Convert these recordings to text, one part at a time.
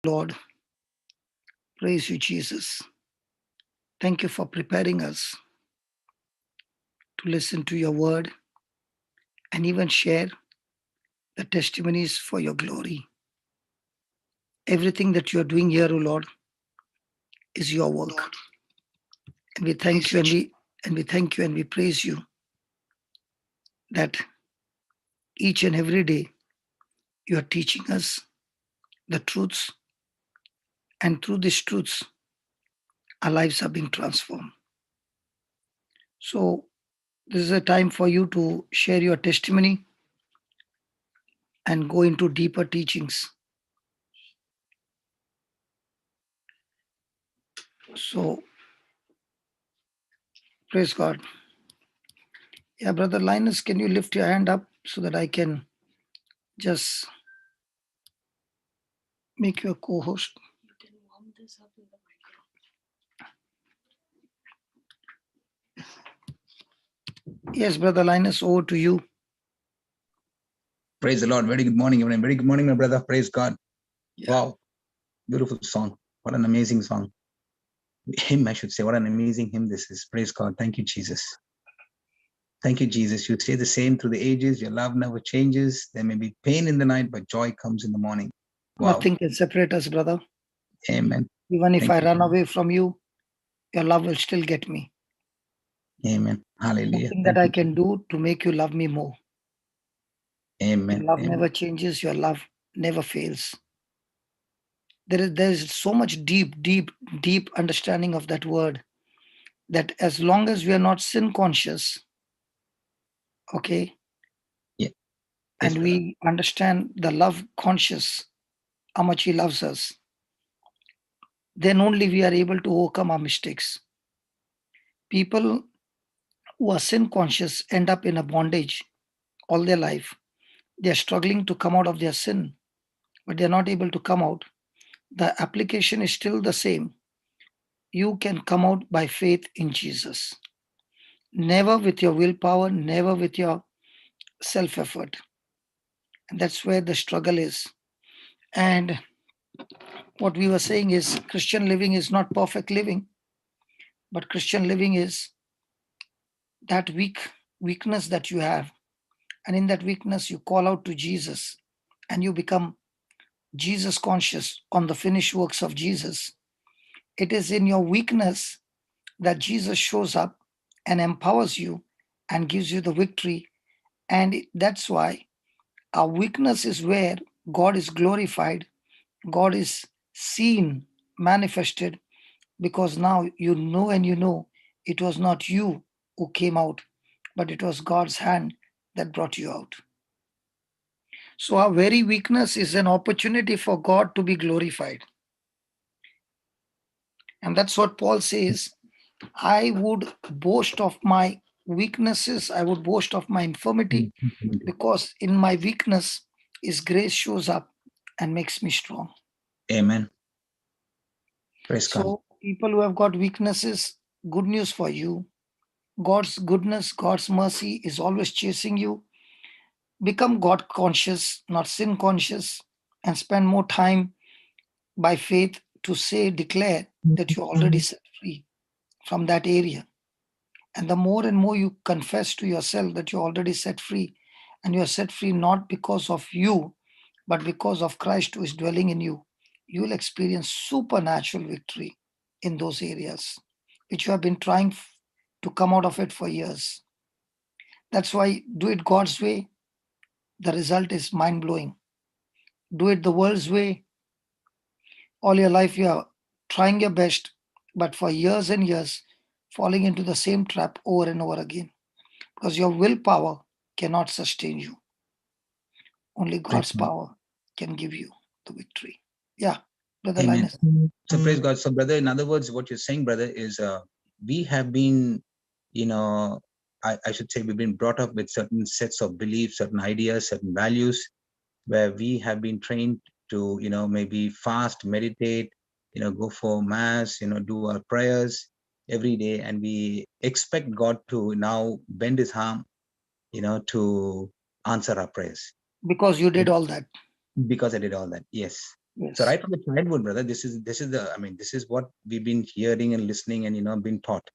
Lord. Praise you, Jesus. Thank you for preparing us to listen to your word and even share the testimonies for your glory. Everything that you are doing here, O Lord, is your work. And we thank you and we thank you and we praise you that each and every day you are teaching us the truths, and through these truths, our lives are being transformed. So this is a time for you to share your testimony and go into deeper teachings. So praise God. Yeah, Brother Linus, can you lift your hand up so that I can just make you a co-host? You can warm this up in the microphone. Yes, Brother Linus, over to you. Praise the Lord. Very good morning, everyone. Very good morning, my brother. Praise God. Yeah. Wow. Beautiful song. What an amazing song. Hymn, I should say. What an amazing hymn this is. Praise God. Thank you, Jesus. Thank you, Jesus. You stay the same through the ages. Your love never changes. There may be pain in the night, but joy comes in the morning. Wow. Nothing can separate us, brother. Amen. Even if Thank I you. run away from you, your love will still get me. Amen. Hallelujah. Nothing Thank that I you. can do to make you love me more. Amen. Your love Amen. never changes. Your love never fails. There is so much deep understanding of that word that as long as we are not sin conscious, okay, Yeah. Yes, and brother. we understand the love conscious, how much he loves us, then only we are able to overcome our mistakes. People who are sin conscious end up in a bondage all their life. They are struggling to come out of their sin, but they are not able to come out. The application is still the same. You can come out by faith in Jesus. Never with your willpower, never with your self effort. And that's where the struggle is. And what we were saying is Christian living is not perfect living, but Christian living is that weakness that you have. And in that weakness, you call out to Jesus and you become Jesus conscious on the finished works of Jesus. It is in your weakness that Jesus shows up and empowers you and gives you the victory. And that's why our weakness is where God is glorified, God is seen, manifested, because now you know and you know it was not you who came out, but it was God's hand that brought you out. So our very weakness is an opportunity for God to be glorified. And that's what Paul says. I would boast of my weaknesses, I would boast of my infirmity, because in my weakness, His grace shows up and makes me strong. Amen. Praise God. So, people who have got weaknesses, good news for you. God's goodness, God's mercy is always chasing you. Become God conscious, not sin conscious, and spend more time by faith to declare that you're already set free from that area. And the more and more you confess to yourself that you're already set free, and you're set free not because of you, but because of Christ who is dwelling in you, you will experience supernatural victory in those areas which you have been trying to come out of it for years. That's why do it God's way. The result is mind blowing. Do it the world's way. All your life you are trying your best, but for years and years, falling into the same trap over and over again. Because your willpower cannot sustain you. Only God's power can give you the victory. Yeah, Brother Amen. Linus. So praise God. So brother, in other words, what you're saying, brother, is we have been, I should say we've been brought up with certain sets of beliefs, certain ideas, certain values, where we have been trained to, maybe fast, meditate, go for mass, do our prayers every day. And we expect God to now bend his arm, to answer our prayers. Because you did all that. Because I did all that. Yes. Yes. So right from the childhood, brother, this is the, I mean, this is what we've been hearing and listening and, been taught.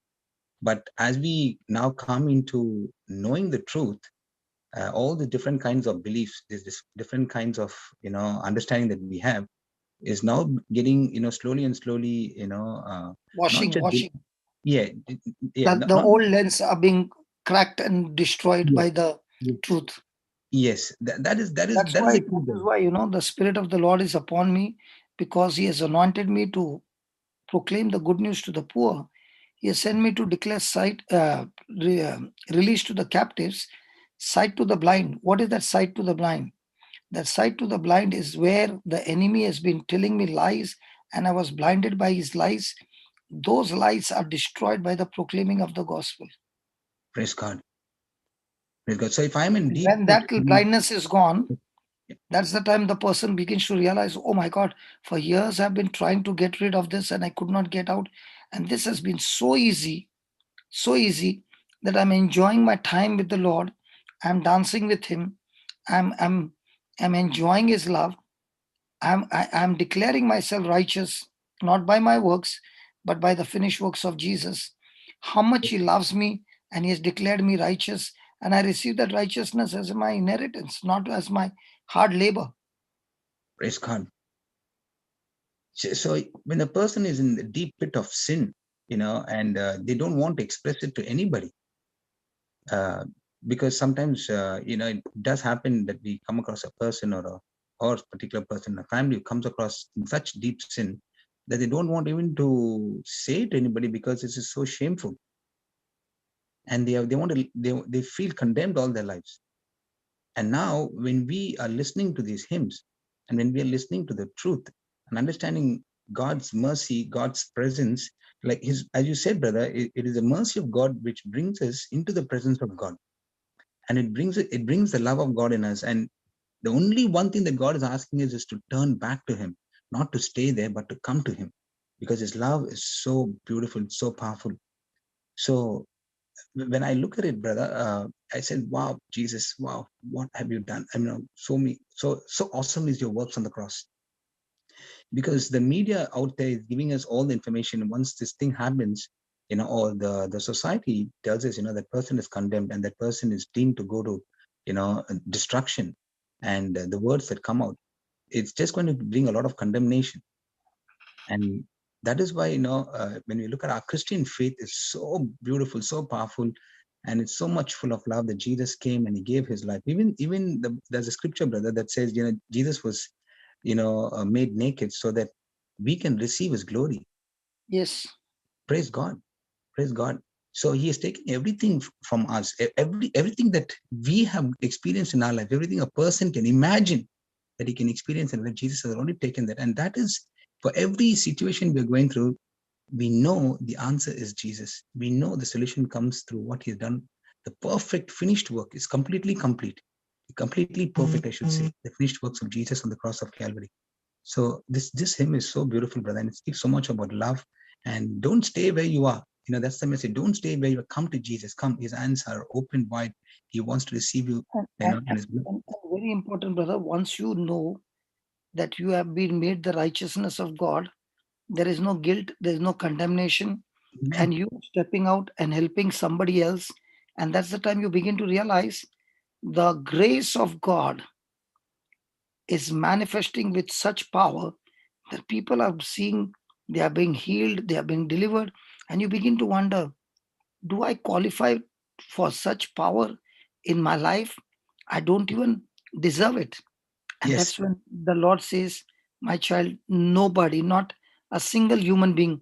But as we now come into knowing the truth, all the different kinds of beliefs, this different kinds of, understanding that we have is now getting, slowly and slowly, not just, Washing. yeah, yeah, The not, old lens are being cracked and destroyed yes, by the yes, truth. yes, that is That's that is why, the truth, brother. the Spirit of the Lord is upon me, because He has anointed me to proclaim the good news to the poor. He has sent me to declare release to the captives, sight to the blind. What is that sight to the blind? That sight to the blind is where the enemy has been telling me lies, and I was blinded by his lies. Those lies are destroyed by the proclaiming of the gospel. Praise God. Praise God. So if I'm in And deep when pit, that blindness is gone, yeah, that's the time the person begins to realize, oh my God, for years I've been trying to get rid of this and I could not get out. And this has been so easy that I'm enjoying my time with the Lord. I'm dancing with Him. I'm enjoying His love. I'm declaring myself righteous, not by my works, but by the finished works of Jesus. How much He loves me, and He has declared me righteous, and I receive that righteousness as my inheritance, not as my hard labor. praise God. So when a person is in the deep pit of sin, and they don't want to express it to anybody, uh, because sometimes, it does happen that we come across a person or a particular person in a family who comes across in such deep sin that they don't want even to say it to anybody because this is so shameful, and they want to they feel condemned all their lives. And now, when we are listening to these hymns, and when we are listening to the truth and understanding God's mercy, God's presence, like His, as you said, brother, it is the mercy of God which brings us into the presence of God, and it brings the love of God in us. And the only one thing that God is asking us is to turn back to Him, not to stay there, but to come to Him, because His love is so beautiful, so powerful. So when I look at it, brother, I said, "Wow, Jesus, wow, what have you done? I mean, so awesome is your works on the cross." Because the media out there is giving us all the information. Once this thing happens, or the society tells us, that person is condemned and that person is deemed to go to, destruction, and the words that come out, it's just going to bring a lot of condemnation. And that is why, when we look at our Christian faith, is so beautiful, so powerful, and it's so much full of love that Jesus came and He gave His life. Even there's a scripture, brother, that says, Jesus was, made naked so that we can receive His glory. Yes. Praise God. Praise God. So He is taking everything from us, everything that we have experienced in our life, everything a person can imagine that he can experience in life. Jesus has already taken that. And that is, for every situation we're going through, we know the answer is Jesus. We know the solution comes through what He's done. The perfect finished work is completely complete, completely perfect, I should say, the finished works of Jesus on the cross of Calvary. So this hymn is so beautiful, brother, and it speaks so much about love. And don't stay where you are. That's the message. Don't stay where you are. Come to Jesus. Come. His hands are open wide. He wants to receive you. And, And His blood. and very important, brother, once you know that you have been made the righteousness of God, there is no guilt, there is no condemnation, Amen. and you stepping out and helping somebody else. And that's the time you begin to realize the grace of God is manifesting with such power that people are seeing, they are being healed, they are being delivered. And you begin to wonder, do I qualify for such power in my life? I don't even deserve it. And Yes. that's when the Lord says, my child, nobody, not a single human being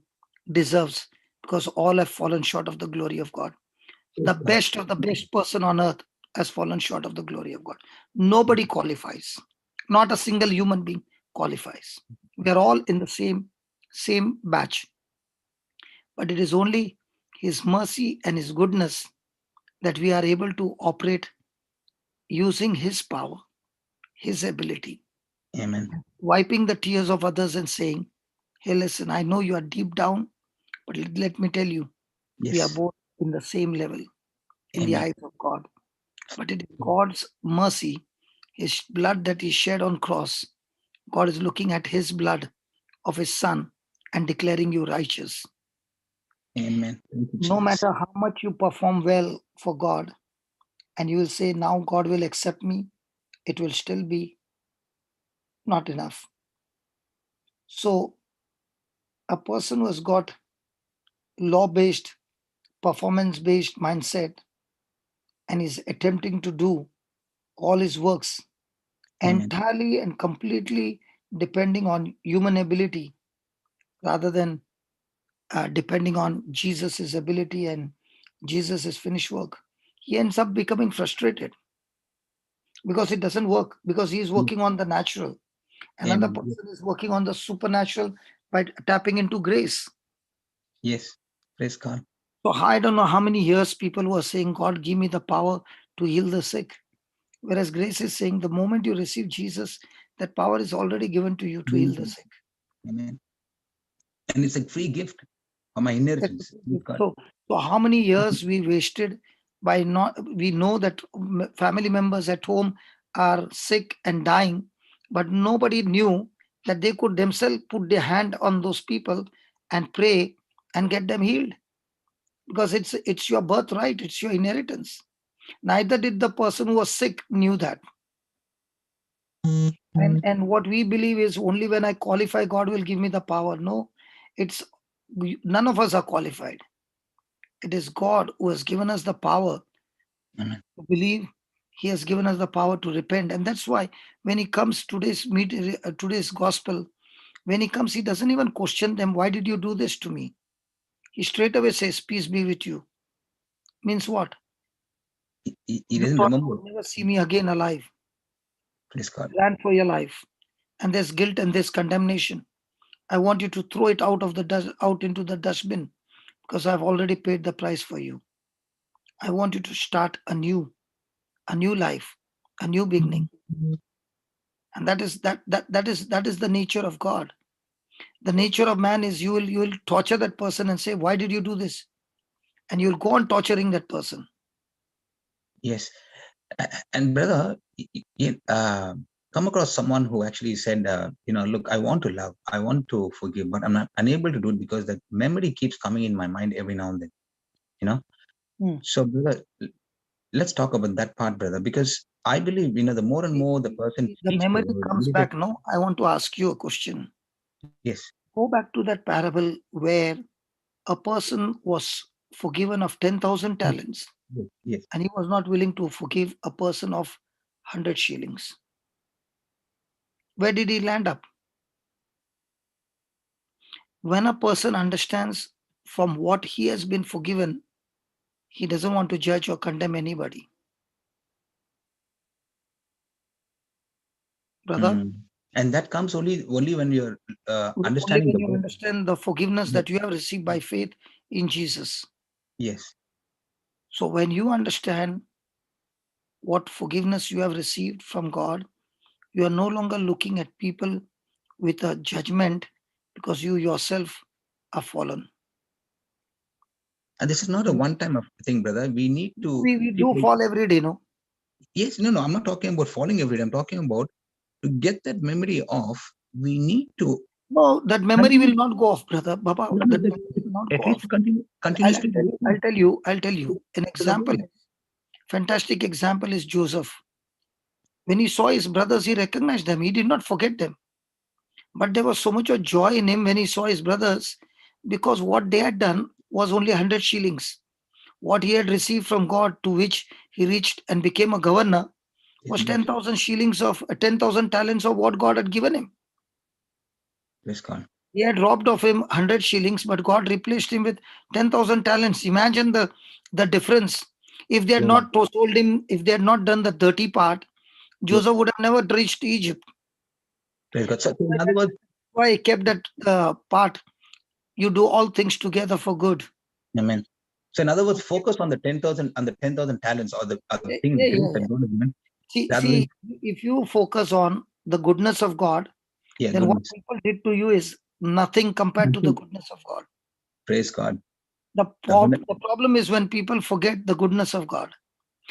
deserves, because all have fallen short of the glory of God. The Praise God. best of the best person on earth has fallen short of the glory of God. Nobody qualifies. Not a single human being qualifies. We are all in the same batch. But it is only His mercy and His goodness that we are able to operate using His power, His ability, Amen. wiping the tears of others and saying, hey, listen, I know you are deep down, but let me tell you, we are Yes. both in the same level in the Amen. eyes of God. But it is God's mercy, His blood that He shed on cross, God is looking at his blood of his son and declaring you righteous. Amen. Thank you, No Jesus. matter how much you perform well for God, and you will say, now God will accept me, it will still be not enough. So, a person who has got law based, performance based mindset and is attempting to do all his works Amen. entirely and completely depending on human ability rather than depending on Jesus's ability and Jesus's finished work, he ends up becoming frustrated because it doesn't work, because he is Yes. working on the natural. Another Amen. Yes. person is working on the supernatural by tapping into grace. Yes. Praise God. So I don't know how many years people were saying, God, give me the power to heal the sick. Whereas grace is saying the moment you receive Jesus, that power is already given to you to heal the sick. Amen. And it's a free gift of my inheritance. Praise God. So how many years we wasted by not, we know that family members at home are sick and dying, but nobody knew that they could themselves put their hand on those people and pray and get them healed, because it's your birthright, it's your inheritance. Neither did the person who was sick knew that. And what we believe is only when I qualify, God will give me the power. No, it's none of us are qualified. It is God who has given us the power Amen. to believe. He has given us the power to repent, and that's why when he comes today's gospel, when he comes, he doesn't even question them. Why did you do this to me? He straight away says, "Peace be with you." Means what? He You doesn't thought you remember. would never see me again alive. Praise God. Ran for your life, and there's guilt and there's condemnation. I want you to throw it out of the out into the dustbin, because I've already paid the price for you. I want you to start a new life, a new beginning. And that is the nature of God. The nature of man is you will torture that person and say, why did you do this? And you'll go on torturing that person. Yes. And brother, come across someone who actually said, look, I want to love, I want to forgive, but I'm not unable to do it because that memory keeps coming in my mind every now and then. So brother, let's talk about that part, brother, because I believe, the more and more the person The speaks the memory word, comes back. No, I want to ask you a question. yes, Go back to that parable where a person was forgiven of 10,000 talents yes, yes. and he was not willing to forgive a person of 100 shillings. Where did he land up? When a person understands from what he has been forgiven, he doesn't want to judge or condemn anybody. Brother, Mm. And that comes only when you're only understanding when the you word. understand the forgiveness Yes, that you have received by faith in Jesus. yes. So when you understand what forgiveness you have received from God, you are no longer looking at people with a judgment, because you yourself are fallen. And this is not a one-time thing, brother. We need to We keep. do fall every day, no? Yes, no, I'm not talking about falling every day. I'm talking about to get that memory off. We need to No, that memory continue. will not go off, brother. Baba, No, that memory will not at go least off. to continue I'll continuously tell you, working. I'll tell you. An example, fantastic example is Joseph. When he saw his brothers, he recognized them. He did not forget them. But there was so much of joy in him when he saw his brothers, because what they had done was only 100 shillings. What he had received from God, to which he reached and became a governor, was Amen. 10,000 shillings of 10,000 talents of what God had given him. Praise God. He had robbed of him 100 shillings, but God replaced him with 10,000 talents. Imagine the difference. If they had Yeah. not told him, if they had not done the dirty part, Yes. Joseph would have never reached Egypt. Praise God. So in other words, Why he kept that part? You do all things together for good. amen. So in other words, focus on the 10,000 and the 10,000 talents or the Yeah, thing, the yeah, grace yeah, that yeah. God has given. That will, See, if you focus on the goodness of God, yeah, then what goodness. people did to you is nothing compared to the Nothing. goodness of God. Praise God. The, The the problem is when people forget the goodness of God.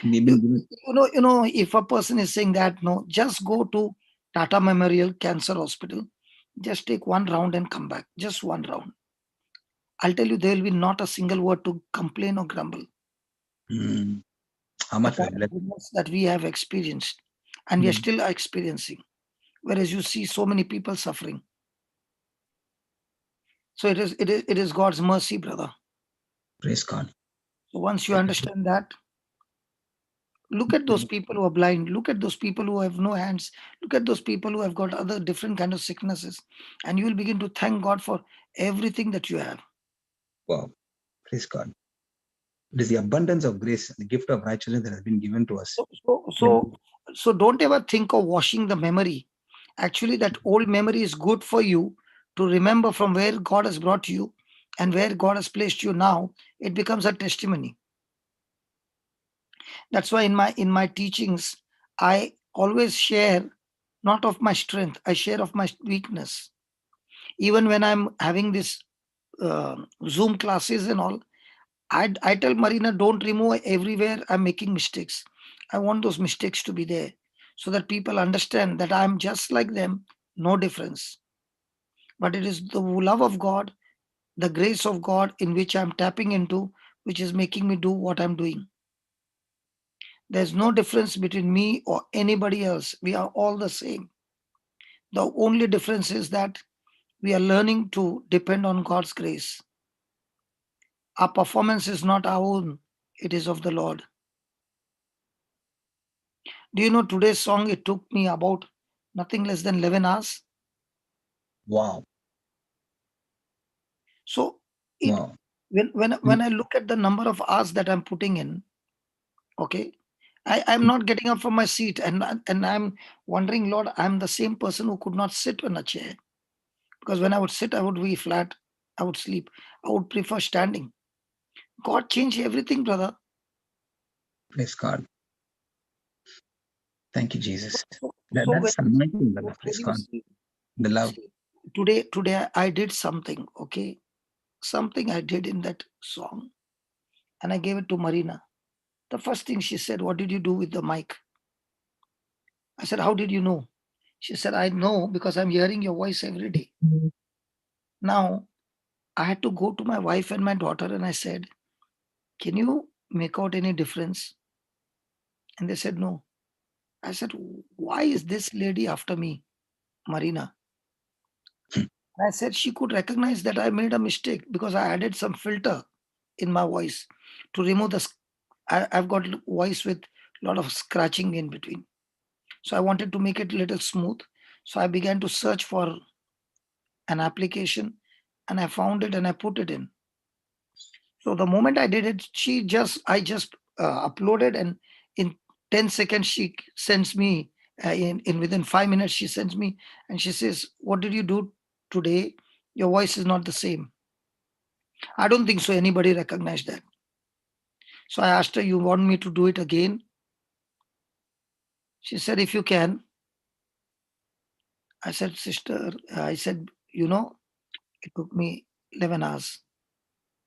we've You, been given. if a person is saying that, no, just go to Tata Memorial Cancer Hospital. Just take one round and come back. Just one round. I'll tell you, there will be not a single word to complain or grumble. Mm. How The much we are kind of blessed. goodness that we have experienced and we are Mm. still experiencing. Whereas you see so many people suffering. So it is God's mercy, brother. Praise God. So once you understand that, look at those people who are blind, look at those people who have no hands, look at those people who have got other different kind of sicknesses, and you will begin to thank God for everything that you have. Wow. Praise God. It is the abundance of grace, the gift of righteousness that has been given to us. So don't ever think of washing the memory. Actually, that old memory is good for you to remember from where God has brought you and where God has placed you now. It becomes a testimony. That's why in my teachings, I always share not of my strength, I share of my weakness. Even when I'm having this Zoom classes and all, I tell Marina, don't remove everywhere I'm making mistakes. I want those mistakes to be there so that people understand that I'm just like them, no difference. But it is the love of God, the grace of God in which I'm tapping into, which is making me do what I'm doing. There's no difference between me or anybody else. We are all the same. The only difference is that we are learning to depend on God's grace. Our performance is not our own, it is of the Lord. Do you know today's song? It took me about nothing less than 11 hours. Wow. So it Wow. when I look at the number of hours that I'm putting in, okay, I'm not getting up from my seat and I'm wondering, Lord, I'm the same person who could not sit on a chair. Because when I would sit, I would be flat, I would sleep. I would prefer standing. God changed everything, brother. Praise God. Thank you, Jesus. So, That, so that's anointing, brother. when Praise you God. The love. see today I did something, okay, something I did in that song, and I gave it to Marina. The first thing she said, "What did you do with the mic?" I said, "How did you know?" She said, "I know because I'm hearing your voice every day." Now I had to go to my wife and my daughter, and I said, "Can you make out any difference?" And they said, "No." I said, "Why is this lady after me, Marina?" And I said she could recognize that I made a mistake because I added some filter in my voice to remove the. I've got voice with a lot of scratching in between. So I wanted to make it a little smooth. So I began to search for an application and I found it and I put it in. So the moment I did it, I just uploaded and in 10 seconds she sends me, in within 5 minutes, she sends me and she says, "What did you do today? Your voice is not the same." I don't think so anybody recognized that. So I asked her, "You want me to do it again?" She said, "If you can." I said, "Sister," I said, it took me 11 hours.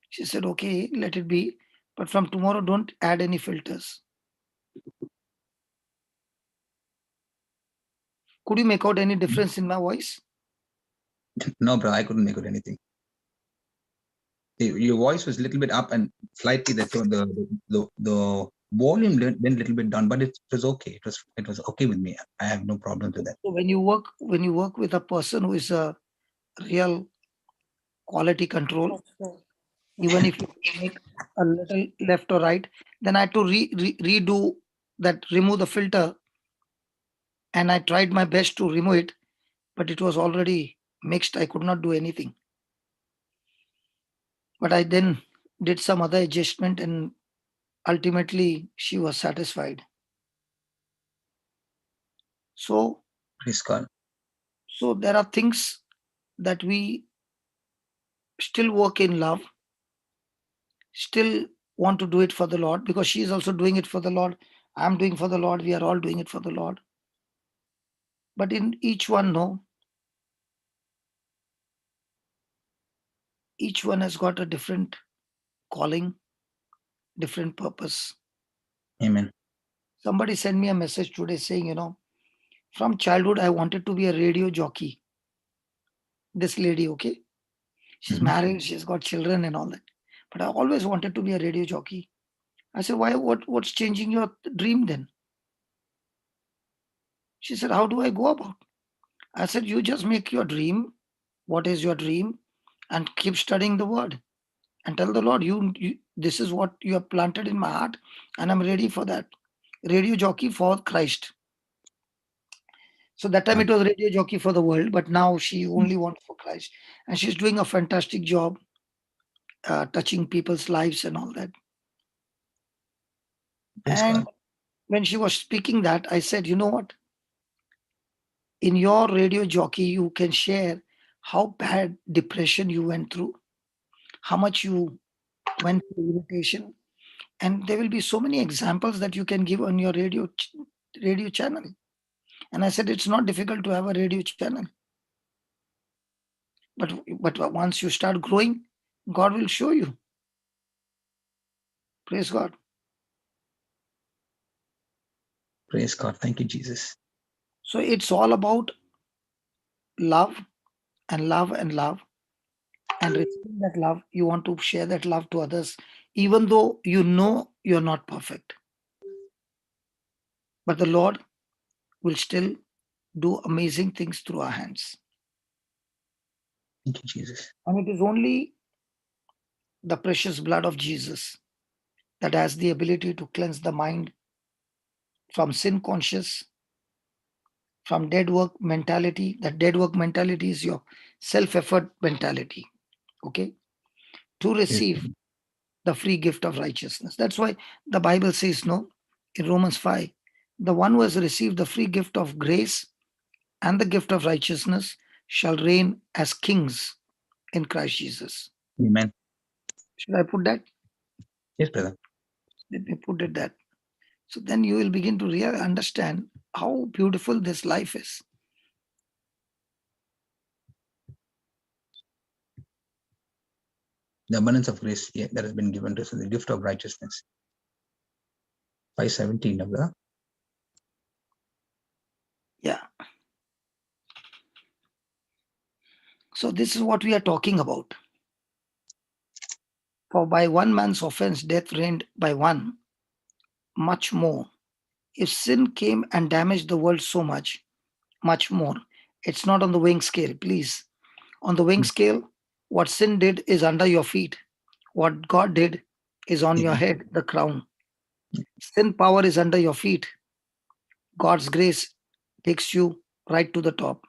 She said, "Okay, let it be. But from tomorrow, don't add any filters." Could you make out any difference in my voice? No, bro, I couldn't make out anything. Your voice was a little bit up and slightly the volume went a little bit down, but it was okay. It was okay with me. I have no problem with that. So when you work with a person who is a real quality control, even if you make a little left or right, then I had to redo that, remove the filter, and I tried my best to remove it, but it was already mixed. I could not do anything. But I then did some other adjustment, and ultimately she was satisfied. So, Praise God. so there are things that we still work in love, still want to do it for the Lord because she is also doing it for the Lord. I'm doing for the Lord. We are all doing it for the Lord. But in each one, no, each one has got a different calling, different purpose. Amen. Somebody sent me a message today saying, From childhood, I wanted to be a radio jockey. This lady, okay? She's Mhm. married, she's got children and all that. But I always wanted to be a radio jockey. I said, why? What's changing your dream then? She said, how do I go about? I said, you just make your dream. What is your dream? And keep studying the word and tell the Lord, you this is what you have planted in my heart, and I'm ready for that. Radio jockey for Christ. So that time Yeah. it was radio jockey for the world, but now she only wants for Christ. And she's doing a fantastic job, touching people's lives and all that. Praise And God. when she was speaking that, I said, you know what? In your radio jockey, you can share how bad depression you went through, how much you went through irritation, and there will be so many examples that you can give on your radio channel. And I said, it's not difficult to have a radio channel, but once you start growing, God will show you. Praise God. Praise God. Thank you, Jesus. So it's all about love and love and love, and receiving that love. You want to share that love to others, even though you know you're not perfect. But the Lord will still do amazing things through our hands. Thank you, Jesus. And it is only the precious blood of Jesus that has the ability to cleanse the mind from sin conscious, from dead work mentality. That dead work mentality is your self effort mentality, okay, to Yes. receive the free gift of righteousness. That's why the Bible says, no, in Romans 5, the one who has received the free gift of grace and the gift of righteousness shall reign as kings in Christ Jesus. Amen. Should I put that? Yes, brother. Let me put it that. So then you will begin to really understand how beautiful this life is. The abundance of grace, yeah, that has been given to us, the gift of righteousness. 5:17, brother. Yeah. So this is what we are talking about. For by one man's offense, death reigned by one, much more. If sin came and damaged the world so much, much more. It's not on the weighing scale, please. On the weighing scale, what sin did is under your feet. What God did is on your Amen. head, the crown. Sin power is under your feet. God's grace takes you right to the top.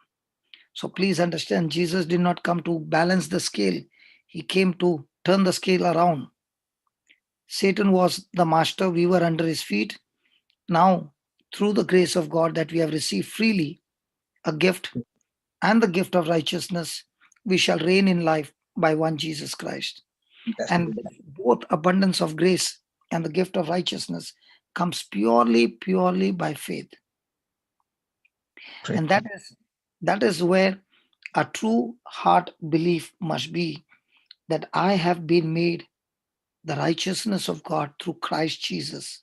So please understand, Jesus did not come to balance the scale. He came to turn the scale around. Satan was the master, we were under his feet. Now, through the grace of God that we have received freely, a gift and the gift of righteousness, we shall reign in life by one Jesus Christ. Fantastic. And both abundance of grace and the gift of righteousness comes purely by faith. Praise And God. that is where a true heart belief must be, that I have been made the righteousness of God through Christ Jesus,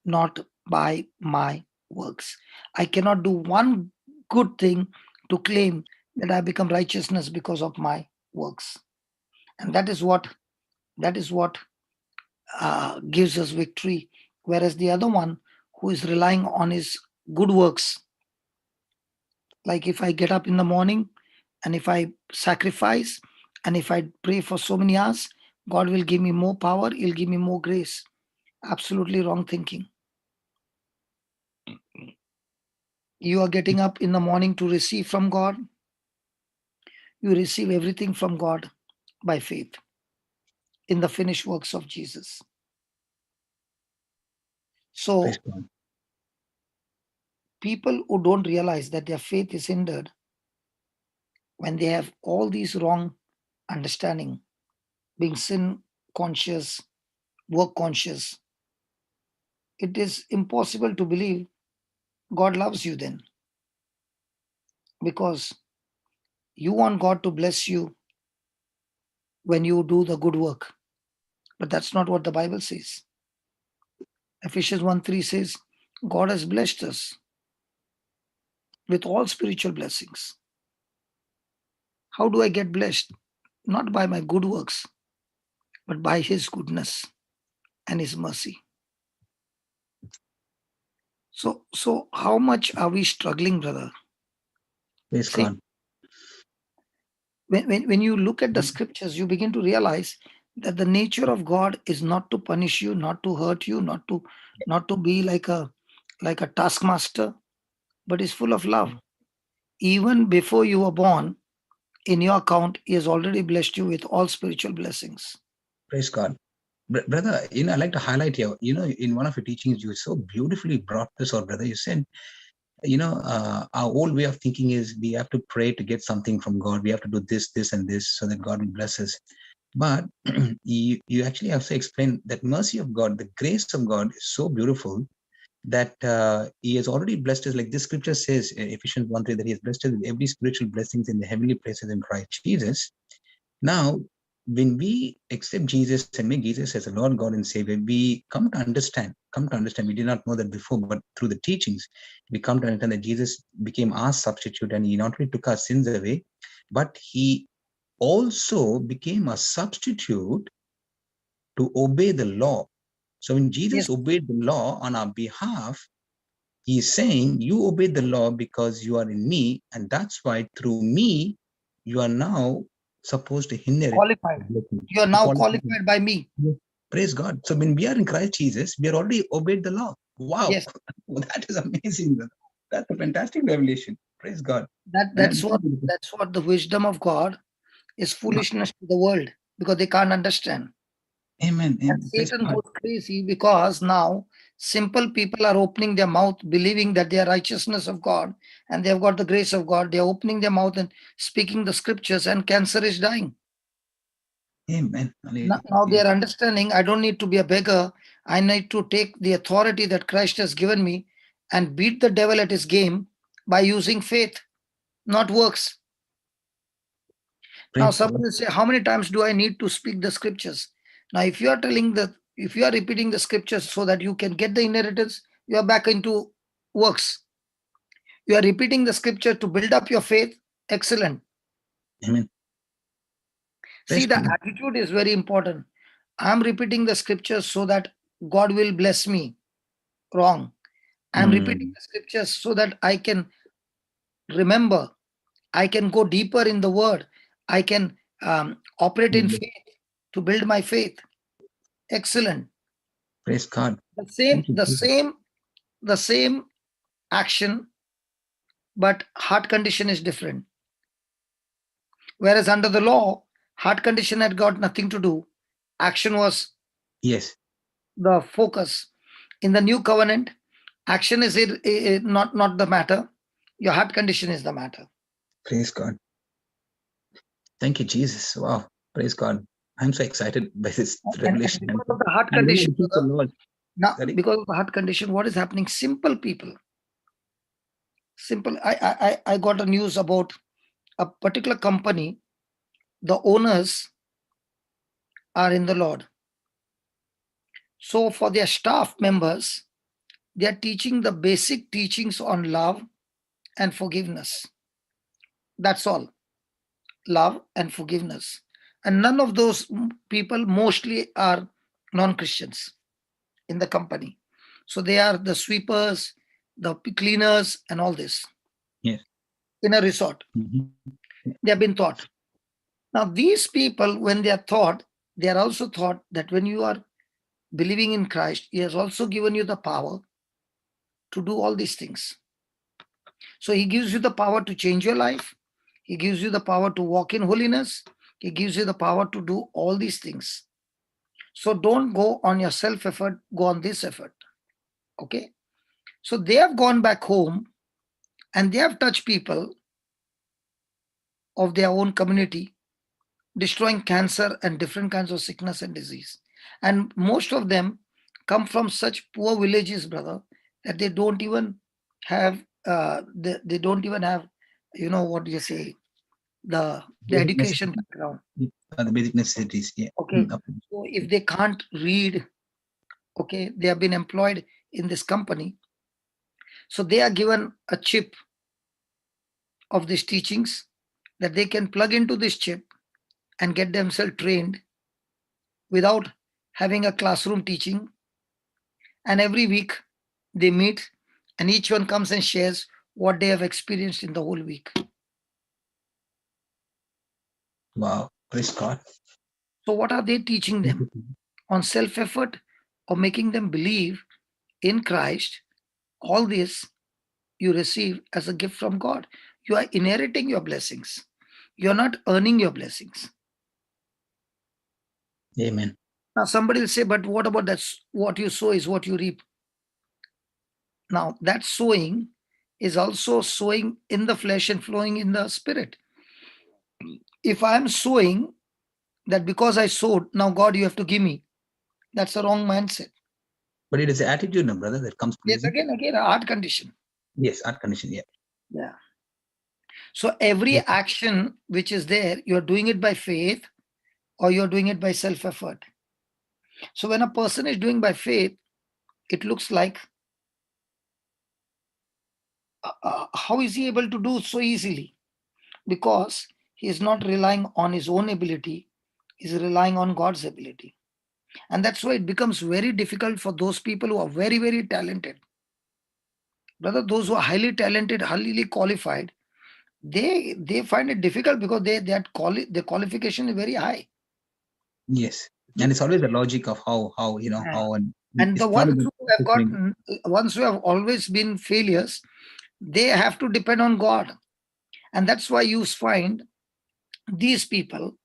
not by my works. I cannot do one good thing to claim that I become righteousness because of my works. And that is what gives us victory. Whereas the other one who is relying on his good works, like if I get up in the morning and if I sacrifice and if I pray for so many hours, God will give me more power, He'll give me more grace. Absolutely wrong thinking. You are getting up in the morning to receive from God, you receive everything from God by faith in the finished works of Jesus. Praise So, God. people who don't realize that their faith is hindered when they have all these wrong understanding, being sin conscious, work conscious, it is impossible to believe God loves you then, because you want God to bless you when you do the good work. But that's not what the Bible says. Ephesians 1:3 says, God has blessed us with all spiritual blessings. How do I get blessed? Not by my good works, but by his goodness and his mercy. So how much are we struggling, brother? Praise See, God. when you look at the scriptures, you begin to realize that the nature of God is not to punish you, not to hurt you, not to be like a taskmaster, but is full of love. Even before you were born, in your account, he has already blessed you with all spiritual blessings. Praise God. Brother, I'd like to highlight here, in one of your teachings, you so beautifully brought this out, brother. You said, our old way of thinking is we have to pray to get something from God. We have to do this, this, and this so that God will bless us. But you actually have to explain that mercy of God, the grace of God is so beautiful that he has already blessed us. Like this scripture says, Ephesians 1:3, that he has blessed us with every spiritual blessings in the heavenly places in Christ Jesus. Now, when we accept Jesus and make Jesus as a Lord, God, and Savior, we come to understand. We did not know that before, but through the teachings, we come to understand that Jesus became our substitute, and he not only took our sins away, but he also became a substitute to obey the law. So when Jesus Yes, obeyed the law on our behalf, he is saying, you obey the law because you are in me, and that's why through me, you are now supposed to inherit the qualified. blessing. You are now qualified by me. Praise God. So when we are in Christ Jesus, we are already obeyed the law. Wow. Yes, That is amazing. That's a fantastic revelation. Praise God. that's what the wisdom of God is foolishness to the world because they can't understand. Amen. And Amen. Praise Satan God. goes crazy because now simple people are opening their mouth, believing that they are righteousness of God and they have got the grace of God. They are opening their mouth and speaking the scriptures, and cancer is dying. Amen. Now they are understanding I don't need to be a beggar. I need to take the authority that Christ has given me and beat the devil at his game by using faith, not works. Now, Praise some God. will say, how many times do I need to speak the scriptures? Now, if you are repeating the scriptures so that you can get the inheritance, you are back into works. You are repeating the scripture to build up your faith. Excellent. Amen. See, Praise the God. attitude is very important. I'm repeating the scriptures so that God will bless me. Wrong. I'm repeating the scriptures so that I can remember. I can go deeper in the word. I can operate in faith to build my faith. Excellent. Praise God. The same, Thank you, the Jesus. same, the same action, but heart condition is different. Whereas under the law, heart condition had got nothing to do. Action was Yes. the focus. In the new covenant, action is not the matter. Your heart condition is the matter. Praise God. Thank you, Jesus. Wow. Praise God. I'm so excited by this And revelation. because of the heart And when I condition, seek the brother, Lord, now sorry. because of the heart condition, what is happening? Simple people. Simple. I got a news about a particular company. The owners are in the Lord. So for their staff members, they are teaching the basic teachings on love and forgiveness. That's all. Love and forgiveness. And none of those people mostly are non-Christians in the company. So they are the sweepers, the cleaners, and all this Yes. in a resort. Mhm. They have been taught. Now, these people, when they are taught, they are also taught that when you are believing in Christ, He has also given you the power to do all these things. So He gives you the power to change your life. He gives you the power to walk in holiness. He gives you the power to do all these things. So don't go on your self effort, go on this effort. Okay. So they have gone back home and they have touched people of their own community, destroying cancer and different kinds of sickness and disease. And most of them come from such poor villages, brother, that they don't even have, they don't even have, what do you say, the Basic education necessities. background. The basic necessities. Yeah. Okay. Okay. So if they can't read, okay, they have been employed in this company. So they are given a chip of these teachings that they can plug into this chip and get themselves trained without having a classroom teaching. And every week they meet and each one comes and shares what they have experienced in the whole week. Wow. Praise God. So, what are they teaching them? On self effort or making them believe in Christ? All this you receive as a gift from God. You are inheriting your blessings. You're not earning your blessings. Amen. Now, somebody will say, but what about that? What you sow is what you reap. Now, that sowing is also sowing in the flesh and flowing in the spirit. If I'm sowing that because I sowed, now God, you have to give me, that's the wrong mindset. But it is the attitude, no, brother, that comes Yes, pleasing. again, a heart condition. Yes, art condition. Yeah. Yeah. So every action which is there, you're doing it by faith or you're doing it by self effort. So when a person is doing by faith, it looks like how is he able to do so easily? Because he is not relying on his own ability, he's relying on God's ability. And that's why it becomes very difficult for those people who are very, very talented. Brother, those who are highly talented, highly qualified, they find it difficult because the qualification is very high. Yes. And it's always the logic of how And the it's not ones about who have got ones who have always been failures, they have to depend on God. And that's why you find these people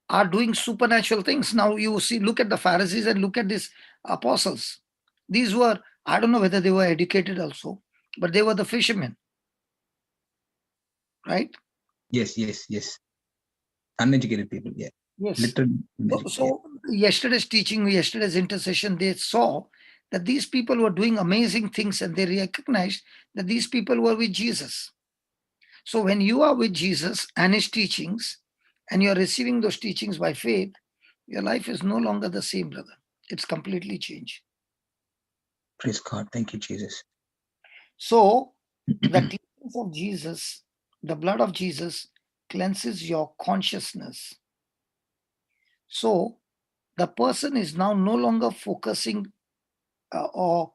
are doing supernatural things. Now you see, look at the Pharisees and look at these apostles. These were, I don't know whether they were educated also, but they were the fishermen, right? Yes, yes, yes. Uneducated people, yeah. Yes. Literally So, uneducated. so yesterday's teaching, yesterday's intercession, they saw that these people were doing amazing things and they recognized that these people were with Jesus. So when you are with Jesus and his teachings and you're receiving those teachings by faith, your life is no longer the same, brother. It's completely changed. Praise God. Thank you, Jesus. So the teachings of Jesus, the blood of Jesus cleanses your consciousness. So the person is now no longer focusing or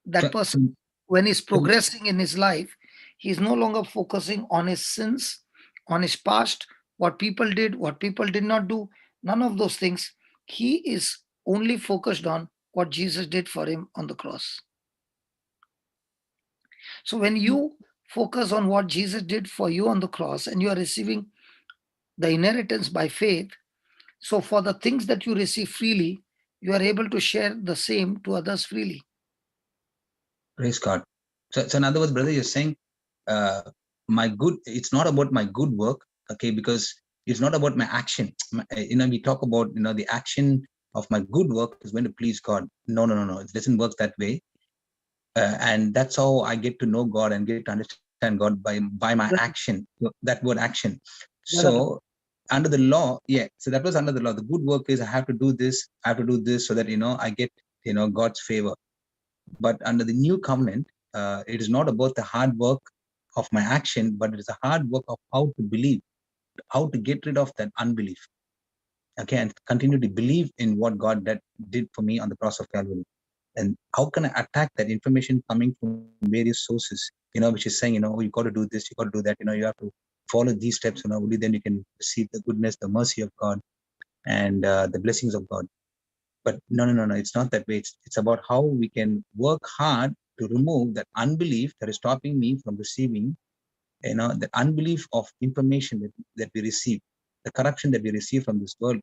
that person, when he's progressing in his life, he's no longer focusing on his sins, on his past, what people did, what people did not do, none of those things. He is only focused on what Jesus did for him on the cross. So when you focus on what Jesus did for you on the cross and you are receiving the inheritance by faith, so for the things that you receive freely, you are able to share the same to others freely. Praise God. So in other words, brother, you're saying it's not about my good work, okay, because it's not about my action. We talk about, the action of my good work is going to please God. No. It doesn't work that way. And that's how I get to know God and get to understand God by my action. So that word action. So under the law, so that was under the law. The good work is I have to do this, so that I get God's favor. But under the new covenant, it is not about the hard work of my action, but it is the hard work of how to believe, how to get rid of that unbelief, okay, and continue to believe in what God did for me on the cross of Calvary. And how can I attack that information coming from various sources, which is saying, oh, you got to do this, you got to do that, you have to follow these steps, only then you can receive the goodness, the mercy of God, and the blessings of God. But no, it's not that way. It's about how we can work hard to remove that unbelief that is stopping me from receiving, the unbelief of information that we receive, the corruption that we receive from this world,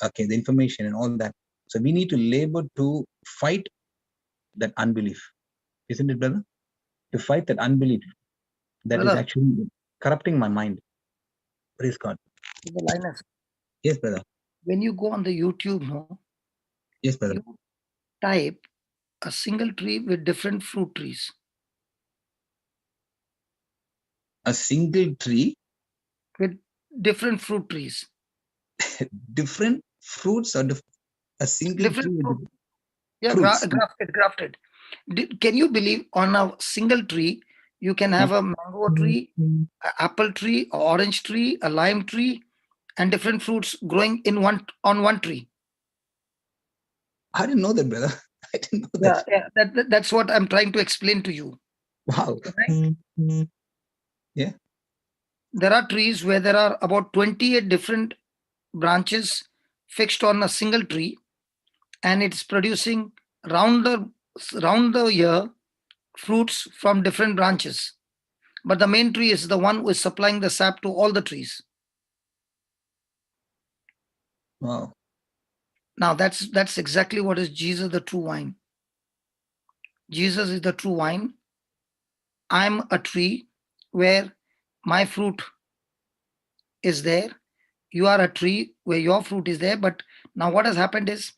okay, the information and all that. So we need to labor to fight that unbelief, isn't it, brother? To fight that unbelief that is actually corrupting my mind. Praise God. Yes, brother. When you go on the YouTube, yes, brother, you type a single tree with different fruit trees. A single tree with different fruit trees. Different fruits or a single Different tree? Fruit. Yeah, Fruits. grafted. Can you believe on a single tree You can have a mango tree, an apple tree, an orange tree, a lime tree, and different fruits growing in on one tree. I didn't know that, brother. I didn't know Yeah, that. yeah. That's what I'm trying to explain to you. Wow. Right? Yeah. There are trees where there are about 28 different branches fixed on a single tree, and it's producing round the round the year fruits from different branches. But the main tree is the one who is supplying the sap to all the trees. Wow. Now that's exactly what is Jesus, the true wine. Jesus is the true wine. I'm a tree where my fruit is there. You are a tree where your fruit is there. But now what has happened is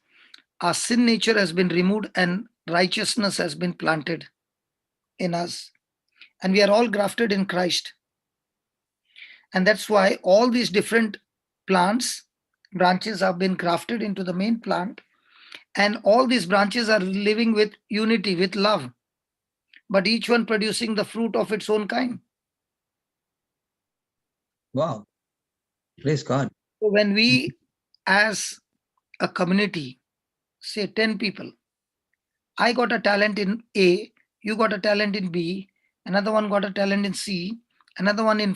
our sin nature has been removed and righteousness has been planted in us. And we are all grafted in Christ. And that's why all these different plants, branches have been grafted into the main plant. And all these branches are living with unity, with love, but each one producing the fruit of its own kind. Wow. Praise God. So when we, as a community, say 10 people, I got a talent in A, you got a talent in B, another one got a talent in C, another one in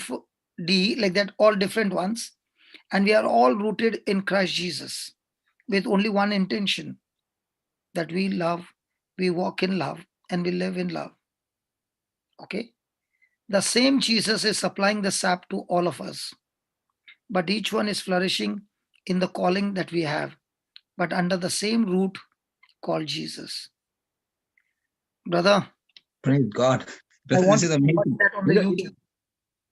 D, like that, all different ones. And we are all rooted in Christ Jesus with only one intention, that we love, we walk in love, and we live in love. Okay? The same Jesus is supplying the sap to all of us, but each one is flourishing in the calling that we have, but under the same root called Jesus. Brother, Praise God. I Brother, this want is you to watch amazing. that on the Brother, YouTube.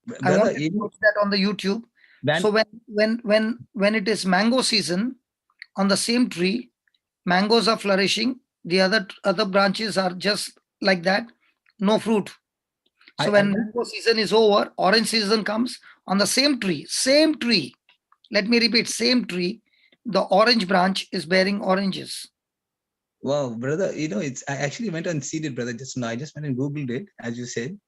I brother, want you to watch that on the YouTube. when So when it is mango season, on the same tree, mangoes are flourishing. The other branches are just like that, no fruit. So I when mango season is over, orange season comes on the same tree, same tree. Let me repeat, same tree. The orange branch is bearing oranges. wow, brother, I actually went and seen it, brother, just now. I just went and Googled it, as you said.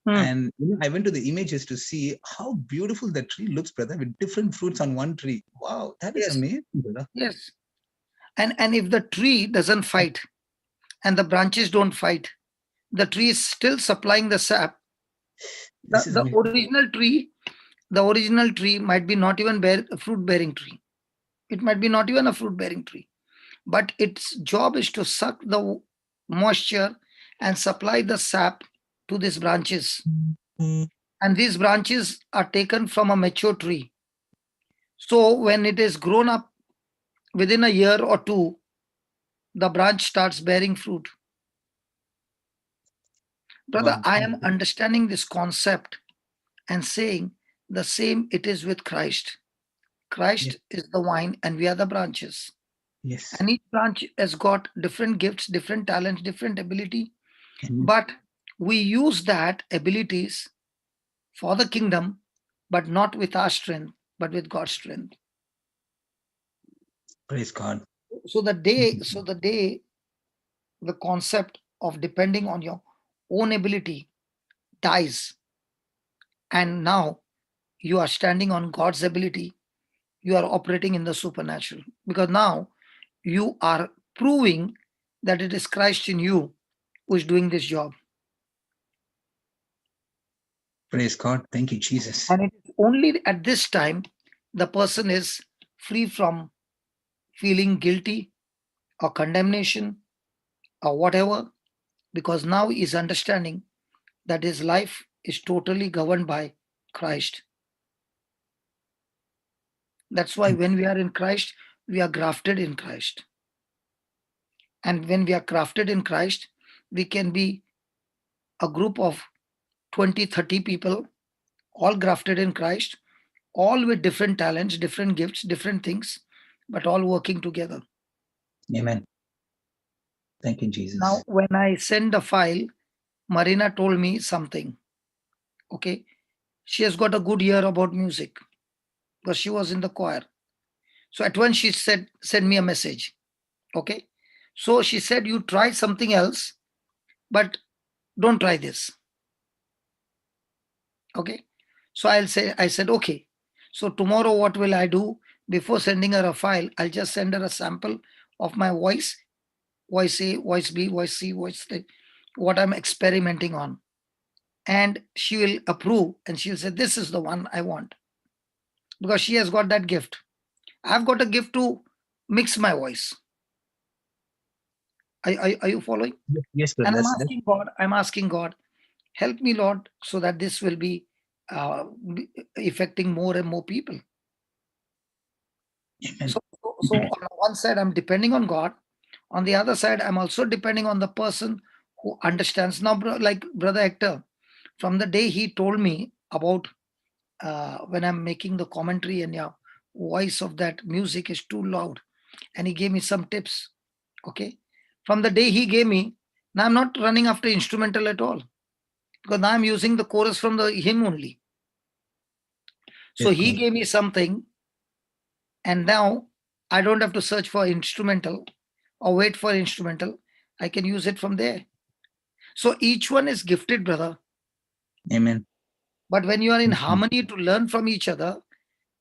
Hmm. And I went to the images to see how beautiful that tree looks, brother, with different fruits on one tree. Wow, that is Yes, amazing, brother. yes. And if the tree doesn't fight and the branches don't fight, the tree is still supplying the sap. The, This is the amazing. original tree, the original tree might be not even a fruit bearing tree. It might be not even a fruit bearing tree. But its job is to suck the moisture and supply the sap to these branches. And these branches are taken from a mature tree. So when it is grown up within a year or two, the branch starts bearing fruit. Brother, Wow. I am understanding this concept and saying the same it is with Christ. Yes. Christ is the vine and we are the branches. Yes. And each branch has got different gifts, different talents, different ability. Amen. But we use that abilities for the kingdom, but not with our strength, but with God's strength. Praise God. So the day the concept of depending on your own ability dies, and now you are standing on God's ability, you are operating in the supernatural, because now you are proving that it is Christ in you who is doing this job. Praise God. Thank you, Jesus. And it is only at this time the person is free from feeling guilty or condemnation or whatever, because now he is understanding that his life is totally governed by Christ. That's why when we are in Christ, we are grafted in Christ. And when we are grafted in Christ, we can be a group of 20, 30 people, all grafted in Christ, all with different talents, different gifts, different things, but all working together. Amen. Thank you, Jesus. Now, when I send the file, Marina told me something. Okay. She has got a good ear about music because she was in the choir. So at once she said, send me a message. Okay. So she said, you try something else, but don't try this. Okay. So I said, okay. So tomorrow, what will I do? Before sending her a file, I'll just send her a sample of my voice A, voice B, voice C, voice D, what I'm experimenting on. And she will approve and she'll say, this is the one I want, because she has got that gift. I've got a gift to mix my voice. Are you following? Yes, brother. And That's I'm asking God, help me, Lord, so that this will be affecting more and more people. amen. So on one side, I'm depending on God. On the other side, I'm also depending on the person who understands. Now, like Brother Hector, from the day he told me about when I'm making the commentary and yeah, voice of that music is too loud, and he gave me some tips. Okay, from the day he gave me, now I'm not running after instrumental at all, because now I'm using the chorus from the hymn only. So Praise he God. gave me something, and now I don't have to search for instrumental or wait for instrumental. I can use it from there. So each one is gifted, brother. Amen. But when you are in harmony to learn from each other,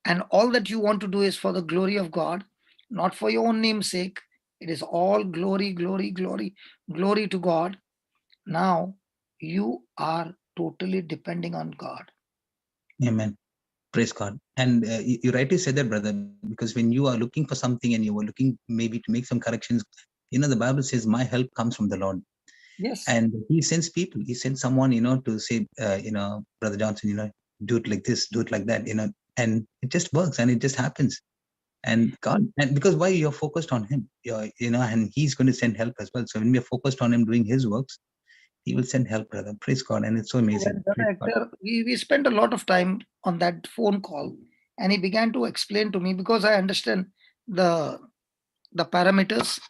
and all that you want to do is for the glory of God, not for your own name's sake, it is all glory, glory, glory, glory to God. Now you are totally depending on God. Amen. Praise God. And you rightly said that, brother, because when you are looking for something and you were looking maybe to make some corrections, the Bible says, my help comes from the Lord. Yes. And he sends people. He sends someone, to say, Brother Johnson, do it like this, do it like that, and it just works and it just happens. And God, and because why you're focused on him, and he's going to send help as well. So when we're focused on him doing his works, he will send help, brother. Praise God. And it's so So amazing. when Brother Praise God. Hector, we spent a lot of time on that phone call, and he began to explain to me, because I understand the the parameters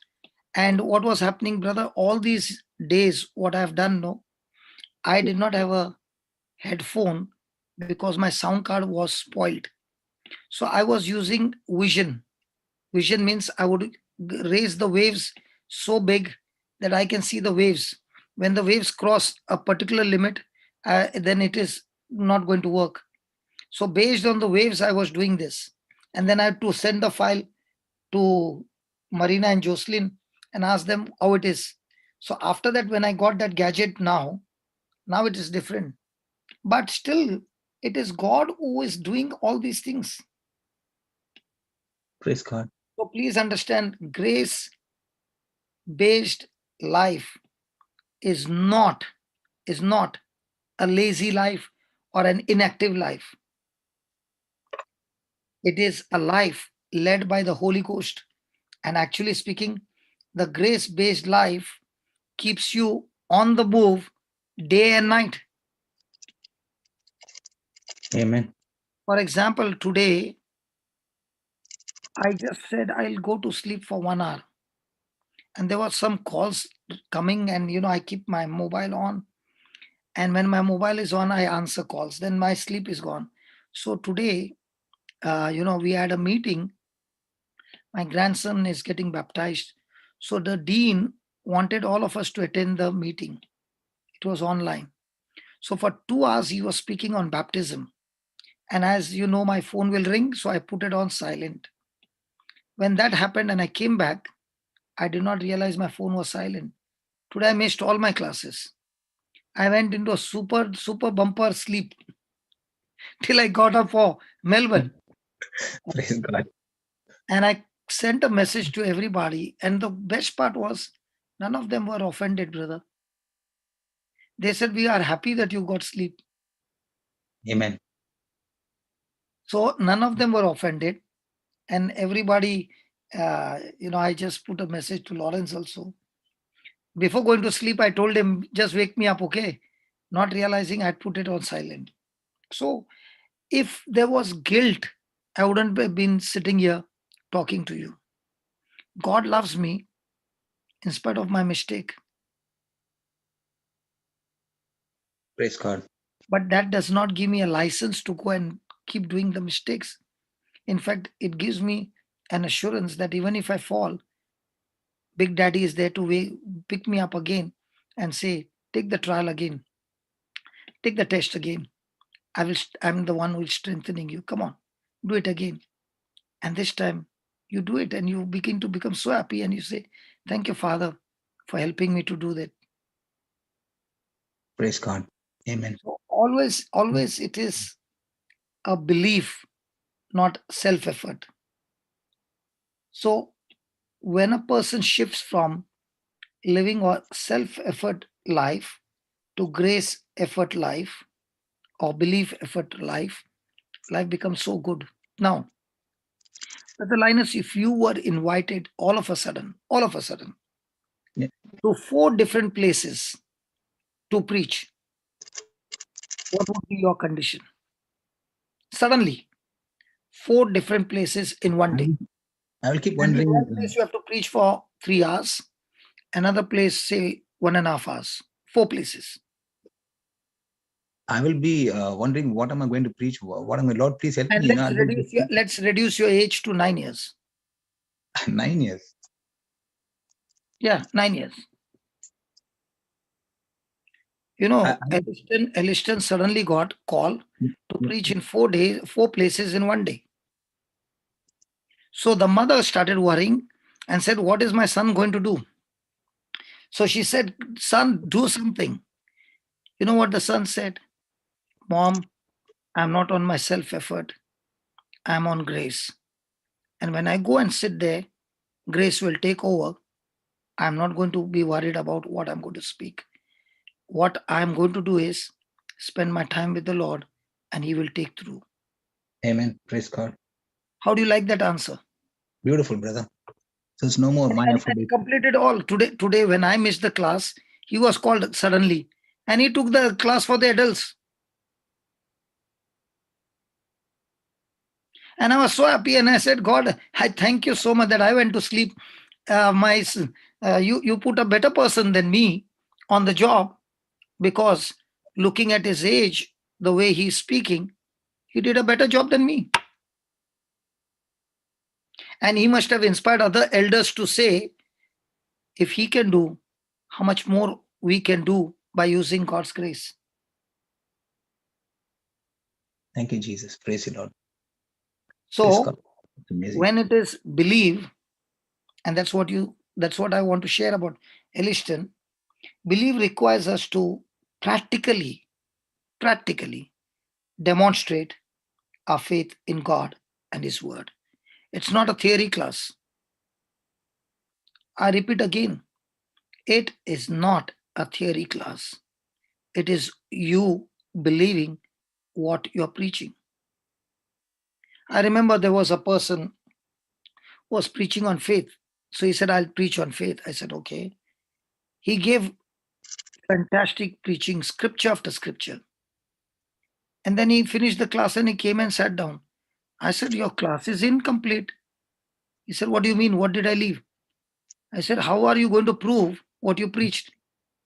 and what was happening, brother. All these days, what I've done, no, I did not have a headphone because my sound card was spoiled. So I was using vision. Vision means I would raise the waves so big that I can see the waves. When the waves cross a particular limit, then it is not going to work. So based on the waves, I was doing this. And then I had to send the file to Marina and Jocelyn and ask them how it is. So after that, when I got that gadget now it is different. But still, it is God who is doing all these things. Praise God. So please understand, grace based life is not is not a lazy life or an inactive life. It is a life led by the Holy Ghost. And actually speaking, the grace based life keeps you on the move day and night. Amen. For example, today I just said I'll go to sleep for 1 hour, and there were some calls coming, and I keep my mobile on, and when my mobile is on, I answer calls. Then my sleep is gone. So today, we had a meeting. My grandson is getting baptized, so the dean wanted all of us to attend the meeting. It was online. So for 2 hours, he was speaking on baptism. And as you know, my phone will ring, so I put it on silent. When that happened and I came back, I did not realize my phone was silent. Today I missed all my classes. I went into a super, super bumper sleep till I got up for Melbourne. Praise God. And I sent a message to everybody. And the best part was, none of them were offended, brother. They said, we are happy that you got sleep. Amen. So none of them were offended. And everybody, I just put a message to Lawrence also. Before going to sleep, I told him, just wake me up, okay? Not realizing I'd put it on silent. So if there was guilt, I wouldn't have been sitting here talking to you. God loves me in spite of my mistake. Praise God. But that does not give me a license to go and keep doing the mistakes. In fact, it gives me an assurance that even if I fall, Big Daddy is there to pick me up again and say, take the trial again, take the test again. I'm the one who is strengthening you. Come on, do it again. And this time you do it and you begin to become so happy and you say, thank you, Father, for helping me to do that. Praise God. Amen. So always it is a belief, not self-effort. So when a person shifts from living a self-effort life to grace effort life or belief effort life, life becomes so good. Now, the Linus, if you were invited all of a sudden Yeah. to 4 different places to preach, what would be your condition? Suddenly, 4 different places in one I day. will, I will keep And in wondering. one place, you have to preach for 3 hours, another place, say 1.5 hours, 4 places. I will be wondering what am I going to preach? What am I, Lord, please help And me. let's reduce your age to 9 years. 9 years. Yeah, 9 years. I, Elliston suddenly got call to yeah. preach in 4 days, 4 places in one day. So the mother started worrying and said, what is my son going to do? So she said, son, do something. You know what the son said? Mom, I'm not on my self effort. I'm on grace. And when I go and sit there, grace will take over. I'm not going to be worried about what I'm going to speak. What I'm going to do is spend my time with the Lord and He will take through. Amen. Praise God. How do you like that answer? Beautiful, brother. So it's no more my And effort. he completed all. Today, when I missed the class, he was called suddenly and he took the class for the adults. And I was so happy and I said, God, I thank you so much that I went to sleep. You put a better person than me on the job because looking at his age, the way he's speaking, he did a better job than me. And he must have inspired other elders to say, if he can do, how much more we can do by using God's grace. Thank you, Jesus. Praise you, Lord. Praise God. So It's amazing. when it is believe, and that's what I want to share about Elliston, believe requires us to practically demonstrate our faith in God and His Word. It's not a theory class. I repeat again, it is not a theory class. It is you believing what you're preaching. I remember there was a person who was preaching on faith. So he said, I'll preach on faith. I said, okay. He gave fantastic preaching, scripture after scripture. And then he finished the class and he came and sat down. I said, your class is incomplete. He said, what do you mean? What did I leave? I said, how are you going to prove what you preached?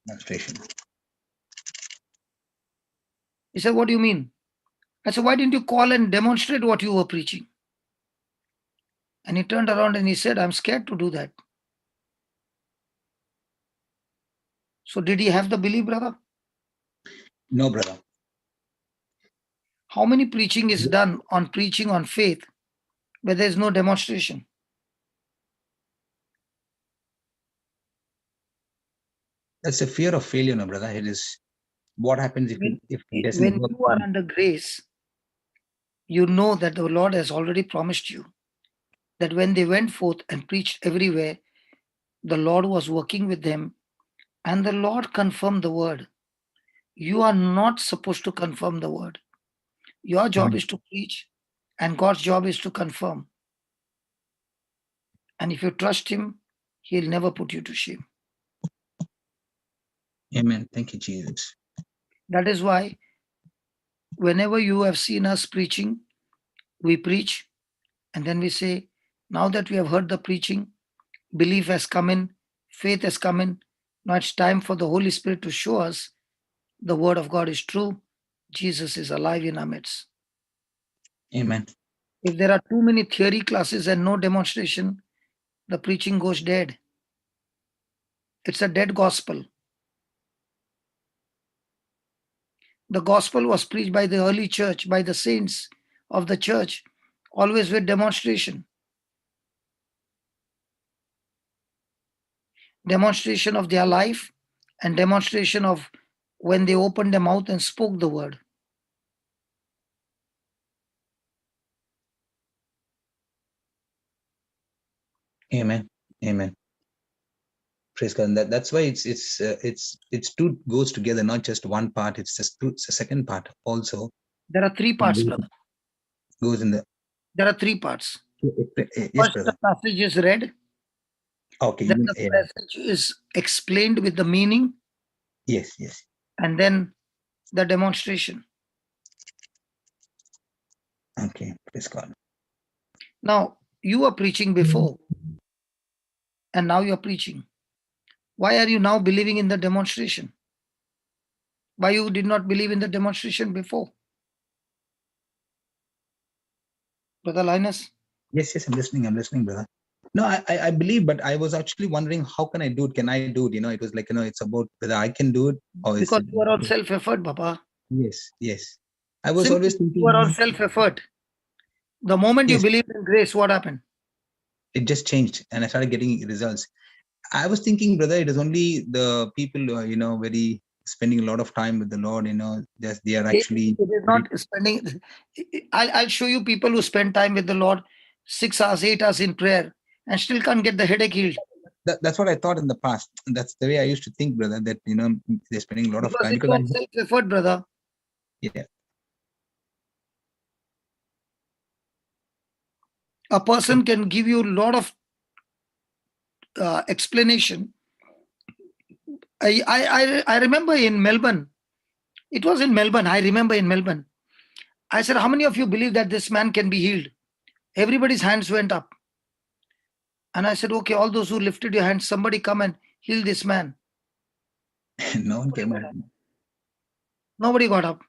Demonstration. He said, what do you mean? I said, why didn't you call and demonstrate what you were preaching? And he turned around and he said, I'm scared to do that. So did he have the belief, brother? No, brother. How many preaching is done on preaching on faith where there is no demonstration? That's a fear of failure, no, brother. It is what happens if it doesn't When work. you are under grace, you know that the Lord has already promised you that when they went forth and preached everywhere, the Lord was working with them and the Lord confirmed the word. You are not supposed to confirm the word. Your job Amen. is to preach and God's job is to confirm. And if you trust Him, He'll never put you to shame. Amen. Thank you, Jesus. That is why whenever you have seen us preaching, we preach and then we say, now that we have heard the preaching, belief has come in, faith has come in. Now it's time for the Holy Spirit to show us the word of God is true. Jesus is alive in our midst. Amen. If there are too many theory classes and no demonstration, the preaching goes dead. It's a dead gospel. The gospel was preached by the early church, by the saints of the church, always with demonstration. Demonstration of their life and demonstration of when they opened their mouth and spoke the word. Amen. Amen. Praise God. And that's why it's two goes together, not just one part. It's just two. It's the second part also. There are three parts, brother. Goes in the. There are three parts. Yes, First, brother. the passage is read. Okay. Then the passage is explained with the meaning. Yes. Yes. And then the demonstration. Okay. Praise God. Now, you were preaching before, and now you're preaching. Why are you now believing in the demonstration? Why you did not believe in the demonstration before? Brother Linus? Yes. Yes. I'm listening, brother. No, I believe, but I was actually wondering, how can I do it? Can I do it? It was like, it's about whether I can do it or is Because it. you are on self-effort, Baba. Yes. Yes. I was Simply, always you are on thinking. self-effort. The moment you Yes. believed in grace, what happened? It just changed, and I started getting results. I was thinking, brother, it is only the people who are, very spending a lot of time with the Lord, they are actually. It is not spending. I'll show you people who spend time with the Lord 6 hours, 8 hours in prayer and still can't get the headache healed. That's what I thought in the past. That's the way I used to think, brother, that, they're spending a lot of Because time. it's not self-effort, brother. Yeah. A person can give you a lot of explanation. I remember in Melbourne. It was in Melbourne. I remember in Melbourne. I said, how many of you believe that this man can be healed? Everybody's hands went up. And I said, okay, all those who lifted your hands, somebody come and heal this man. No one came out. Nobody got up.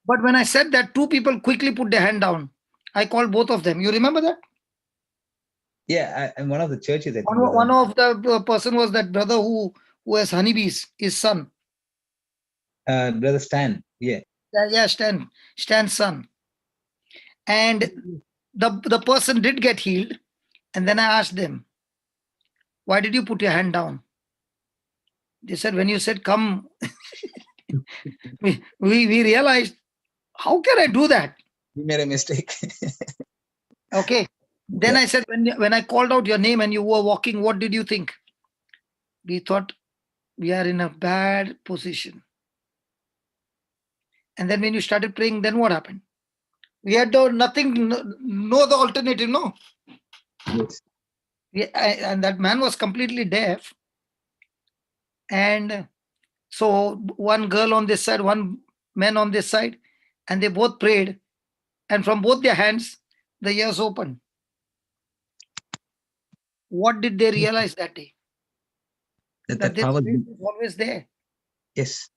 But when I said that, two people quickly put their hand down. I called both of them. You remember that? Yeah, and one of the churches, I think, One of the person was that brother who has honeybees, his son. Brother Stan. Yeah. Yeah, Stan's son. And the person did get healed. And then I asked them, why did you put your hand down? They said, when you said come, we realized, how can I do that? We made a mistake. Okay. Then I said, when I called out your name and you were walking, what did you think? We thought we are in a bad position. And then when you started praying, then what happened? We had nothing, no other alternative, no. Yes. And that man was completely deaf. And so one girl on this side, one man on this side, and they both prayed. And from both their hands, the ears opened. What did they realize that day? That this power. grace is always there. Yes.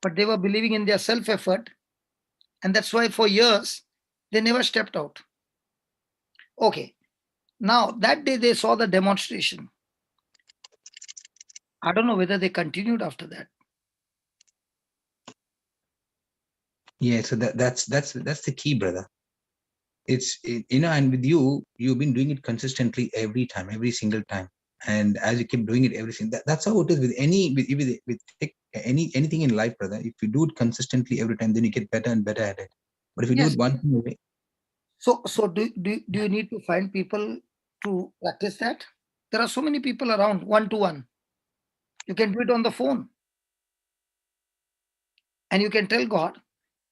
But they were believing in their self-effort. And that's why for years, they never stepped out. Okay. Now, that day they saw the demonstration. I don't know whether they continued after that. Yeah. So that's the key, brother. And with you've been doing it consistently every time, every single time. And as you keep doing it every single, that's how it is with anything in life, brother. If you do it consistently every time, then you get better and better at it. But if you do it once in a way. So do you need to find people to practice that? There are so many people around, one-to-one. You can do it on the phone. And you can tell God,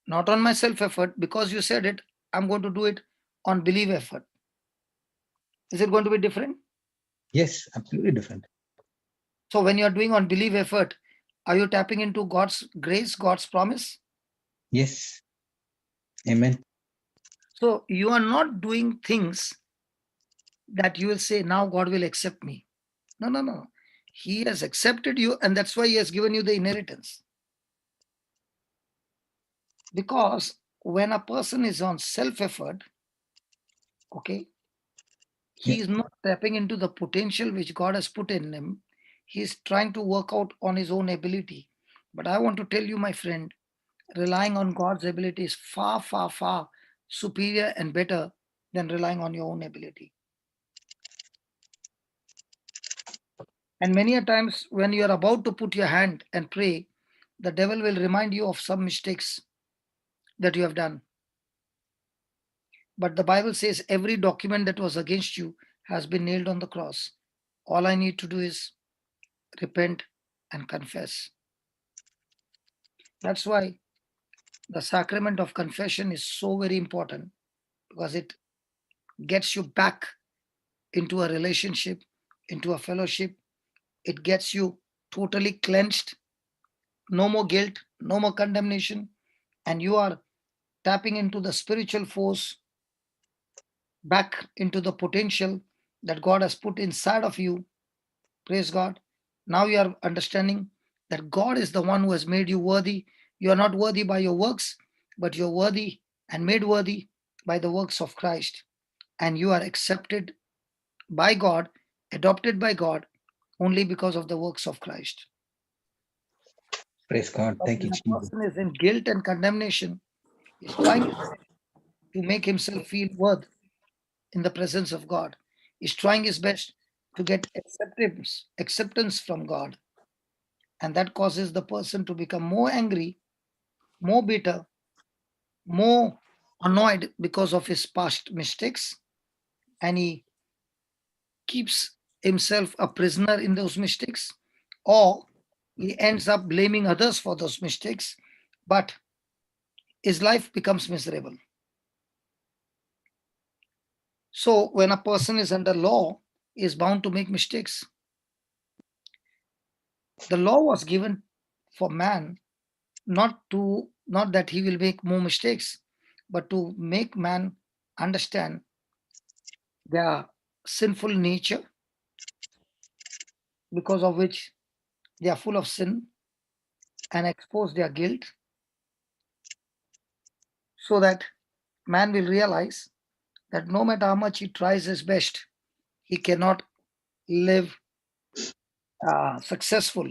not on my self-effort, because you said it, I'm going to do it on belief effort. Is it going to be different? Yes, absolutely different. So when you're doing on belief effort, are you tapping into God's grace, God's promise? Yes. Amen. So you are not doing things that you will say, now God will accept me. No. He has accepted you, and that's why he has given you the inheritance. Because when a person is on self-effort, okay, he is not tapping into the potential which God has put in him. He is trying to work out on his own ability. But I want to tell you, my friend, Relying on God's ability is far, far, far superior and better than relying on your own ability. And many a times when you are about to put your hand and pray, the devil will remind you of some mistakes that you have done. But the Bible says every document that was against you has been nailed on the cross. All I need to do is repent and confess. That's why the sacrament of confession is so very important, because it gets you back into a relationship, into a fellowship. It gets you totally cleansed, no more guilt, no more condemnation, and you are tapping into the spiritual force, back into the potential that God has put inside of you. Praise God. Now you are understanding that God is the one who has made you worthy. You are not worthy by your works, but you're worthy and made worthy by the works of Christ. And you are accepted by God, adopted by God, only because of the works of Christ. Praise God. But Thank you, when a Jesus. person is in guilt and condemnation, he's trying his best to make himself feel worth in the presence of God. He's trying his best to get acceptance from God. And that causes the person to become more angry, more bitter, more annoyed because of his past mistakes. And he keeps himself a prisoner in those mistakes, or he ends up blaming others for those mistakes, but his life becomes miserable. So when a person is under law, he is bound to make mistakes. The law was given for man, not that he will make more mistakes, but to make man understand their sinful nature, because of which they are full of sin, and expose their guilt, so that man will realize that no matter how much he tries his best, he cannot live successful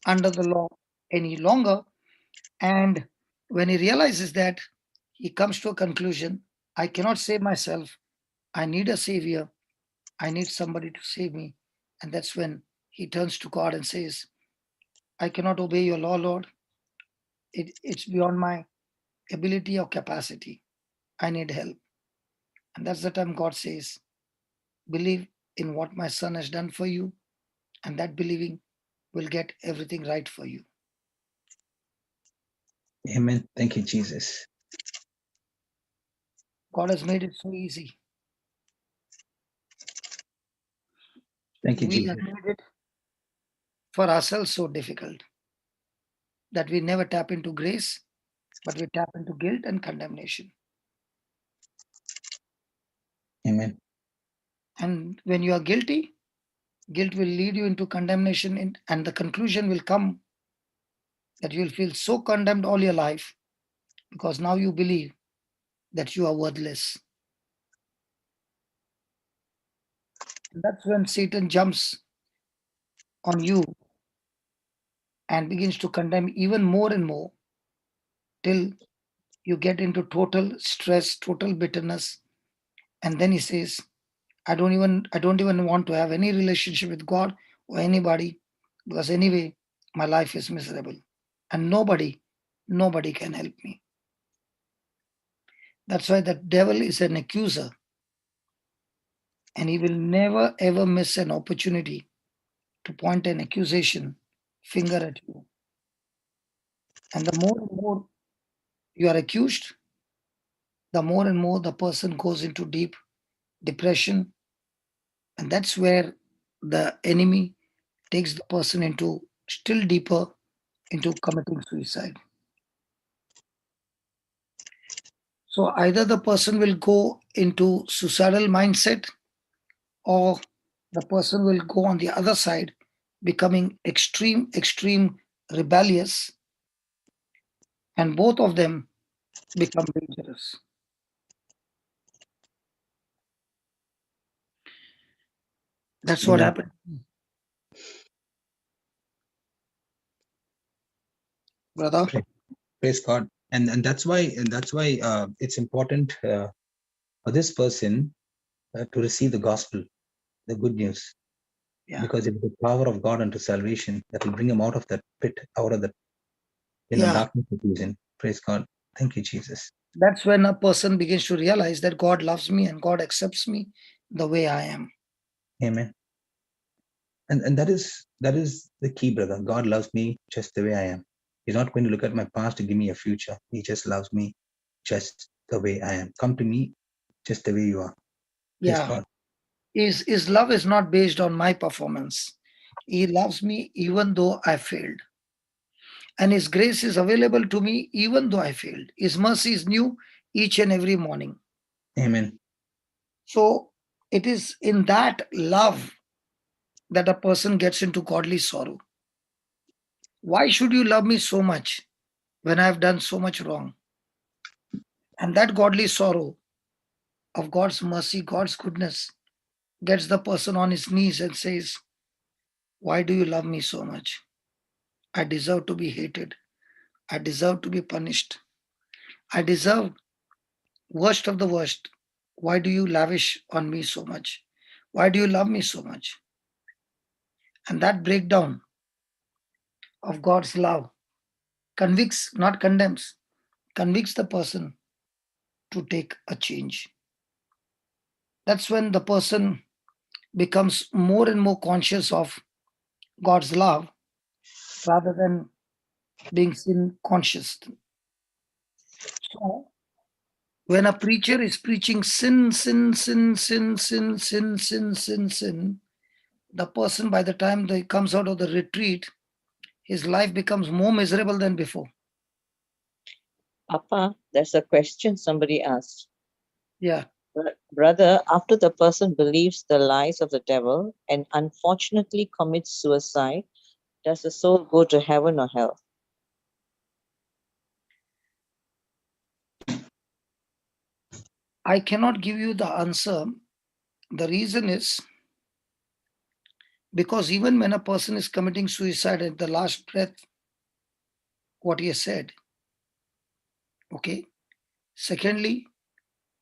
under the law any longer. And when he realizes that, he comes to a conclusion: I cannot save myself. I need a savior. I need somebody to save me. And that's when he turns to God and says, I cannot obey your law, Lord. It's beyond my ability or capacity. I need help. And that's the time God says, believe in what my son has done for you, and that believing will get everything right for you. Amen. Thank you, Jesus. God has made it so easy. Thank you, We Jesus. have made it for ourselves so difficult that we never tap into grace, but we tap into guilt and condemnation. Amen. And when you are guilty, guilt will lead you into condemnation, and the conclusion will come that you will feel so condemned all your life, because now you believe that you are worthless. And that's when Satan jumps on you and begins to condemn even more and more, till you get into total stress, total bitterness. And then he says, I don't even want to have any relationship with God or anybody, because anyway, my life is miserable. And nobody can help me. That's why the devil is an accuser, and he will never ever miss an opportunity to point an accusation finger at you. And the more and more you are accused, the more and more the person goes into deep depression. And that's where the enemy takes the person into still deeper into committing suicide. So either the person will go into suicidal mindset, or the person will go on the other side, becoming extreme rebellious, and both of them become dangerous. That's what Amen. happened, brother. Praise, Praise God. And that's why it's important for this person to receive the gospel, the good news, Yeah. because it's the power of God unto salvation that will bring him out of that pit, out of the Yeah. darkness that he's in. Praise God. Thank you, Jesus. That's when a person begins to realize that God loves me and God accepts me the way I am. Amen. And that is the key, brother. God loves me just the way I am. He's not going to look at my past to give me a future. He just loves me just the way I am. Come to me just the way you are. Praise Yeah. God. His love is not based on my performance. He loves me even though I failed. And His grace is available to me even though I failed. His mercy is new each and every morning. Amen. So it is in that love that a person gets into godly sorrow. Why should you love me so much when I have done so much wrong? And that godly sorrow of God's mercy, God's goodness, gets the person on his knees and says, why do you love me so much? I deserve to be hated. I deserve to be punished. I deserve worst of the worst. Why do you lavish on me so much? Why do you love me so much? And that breakdown of God's love convicts, not condemns, convicts the person to take a change. That's when the person becomes more and more conscious of God's love rather than being sin conscious. So, when a preacher is preaching sin, sin, sin, sin, sin, sin, sin, sin, sin, the person, by the time he comes out of the retreat, his life becomes more miserable than before. Papa, there's a question somebody asked. Yeah. Brother, after the person believes the lies of the devil and unfortunately commits suicide, does the soul go to heaven or hell? I cannot give you the answer. The reason is because even when a person is committing suicide at the last breath, what he has said, okay. Secondly,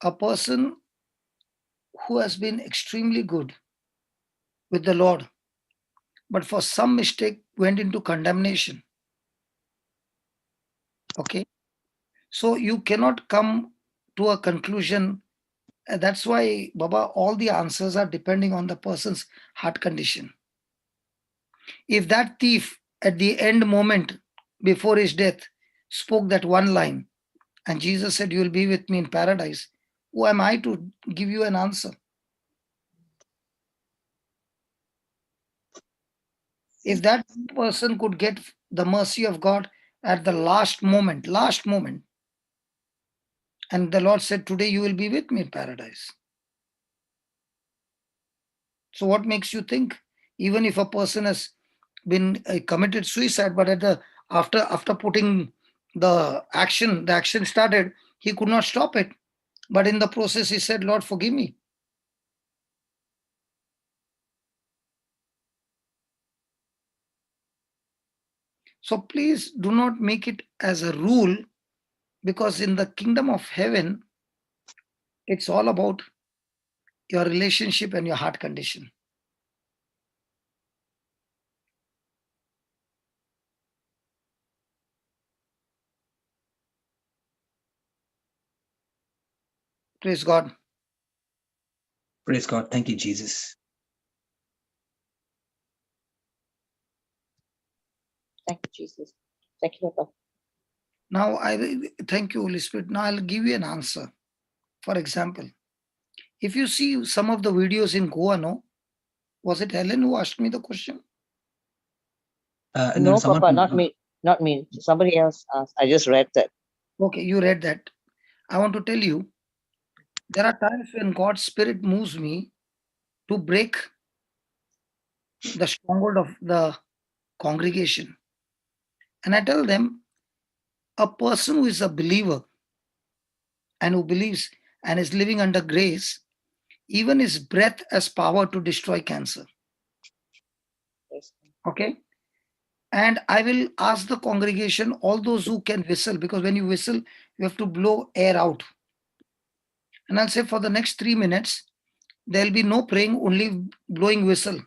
a person who has been extremely good with the Lord, but for some mistake went into condemnation. Okay. So you cannot come to a conclusion. That's why, Baba, all the answers are depending on the person's heart condition. If that thief at the end moment before his death spoke that one line, and Jesus said, you will be with me in paradise, who am I to give you an answer? If that person could get the mercy of God at the last moment, and the Lord said, today you will be with me in paradise. So what makes you think, even if a person has been committed suicide, but after putting the action started, he could not stop it. But in the process, he said, Lord, forgive me. So please do not make it as a rule, because in the kingdom of heaven, it's all about your relationship and your heart condition. Praise God. Praise God. Thank you, Jesus. Thank you, Jesus. Thank you, Papa. Now, thank you, Holy Spirit. Now I'll give you an answer. For example, if you see some of the videos in Goa, no? Was it Helen who asked me the question? And No, then someone, Papa, not me. Not me. Somebody else asked. I just read that. Okay, you read that. I want to tell you, there are times when God's Spirit moves me to break the stronghold of the congregation. And I tell them, a person who is a believer and who believes and is living under grace, even his breath has power to destroy cancer. Yes. Okay? And I will ask the congregation, all those who can whistle, because when you whistle, you have to blow air out. And I'll say for the next 3 minutes, there'll be no praying, only blowing whistle.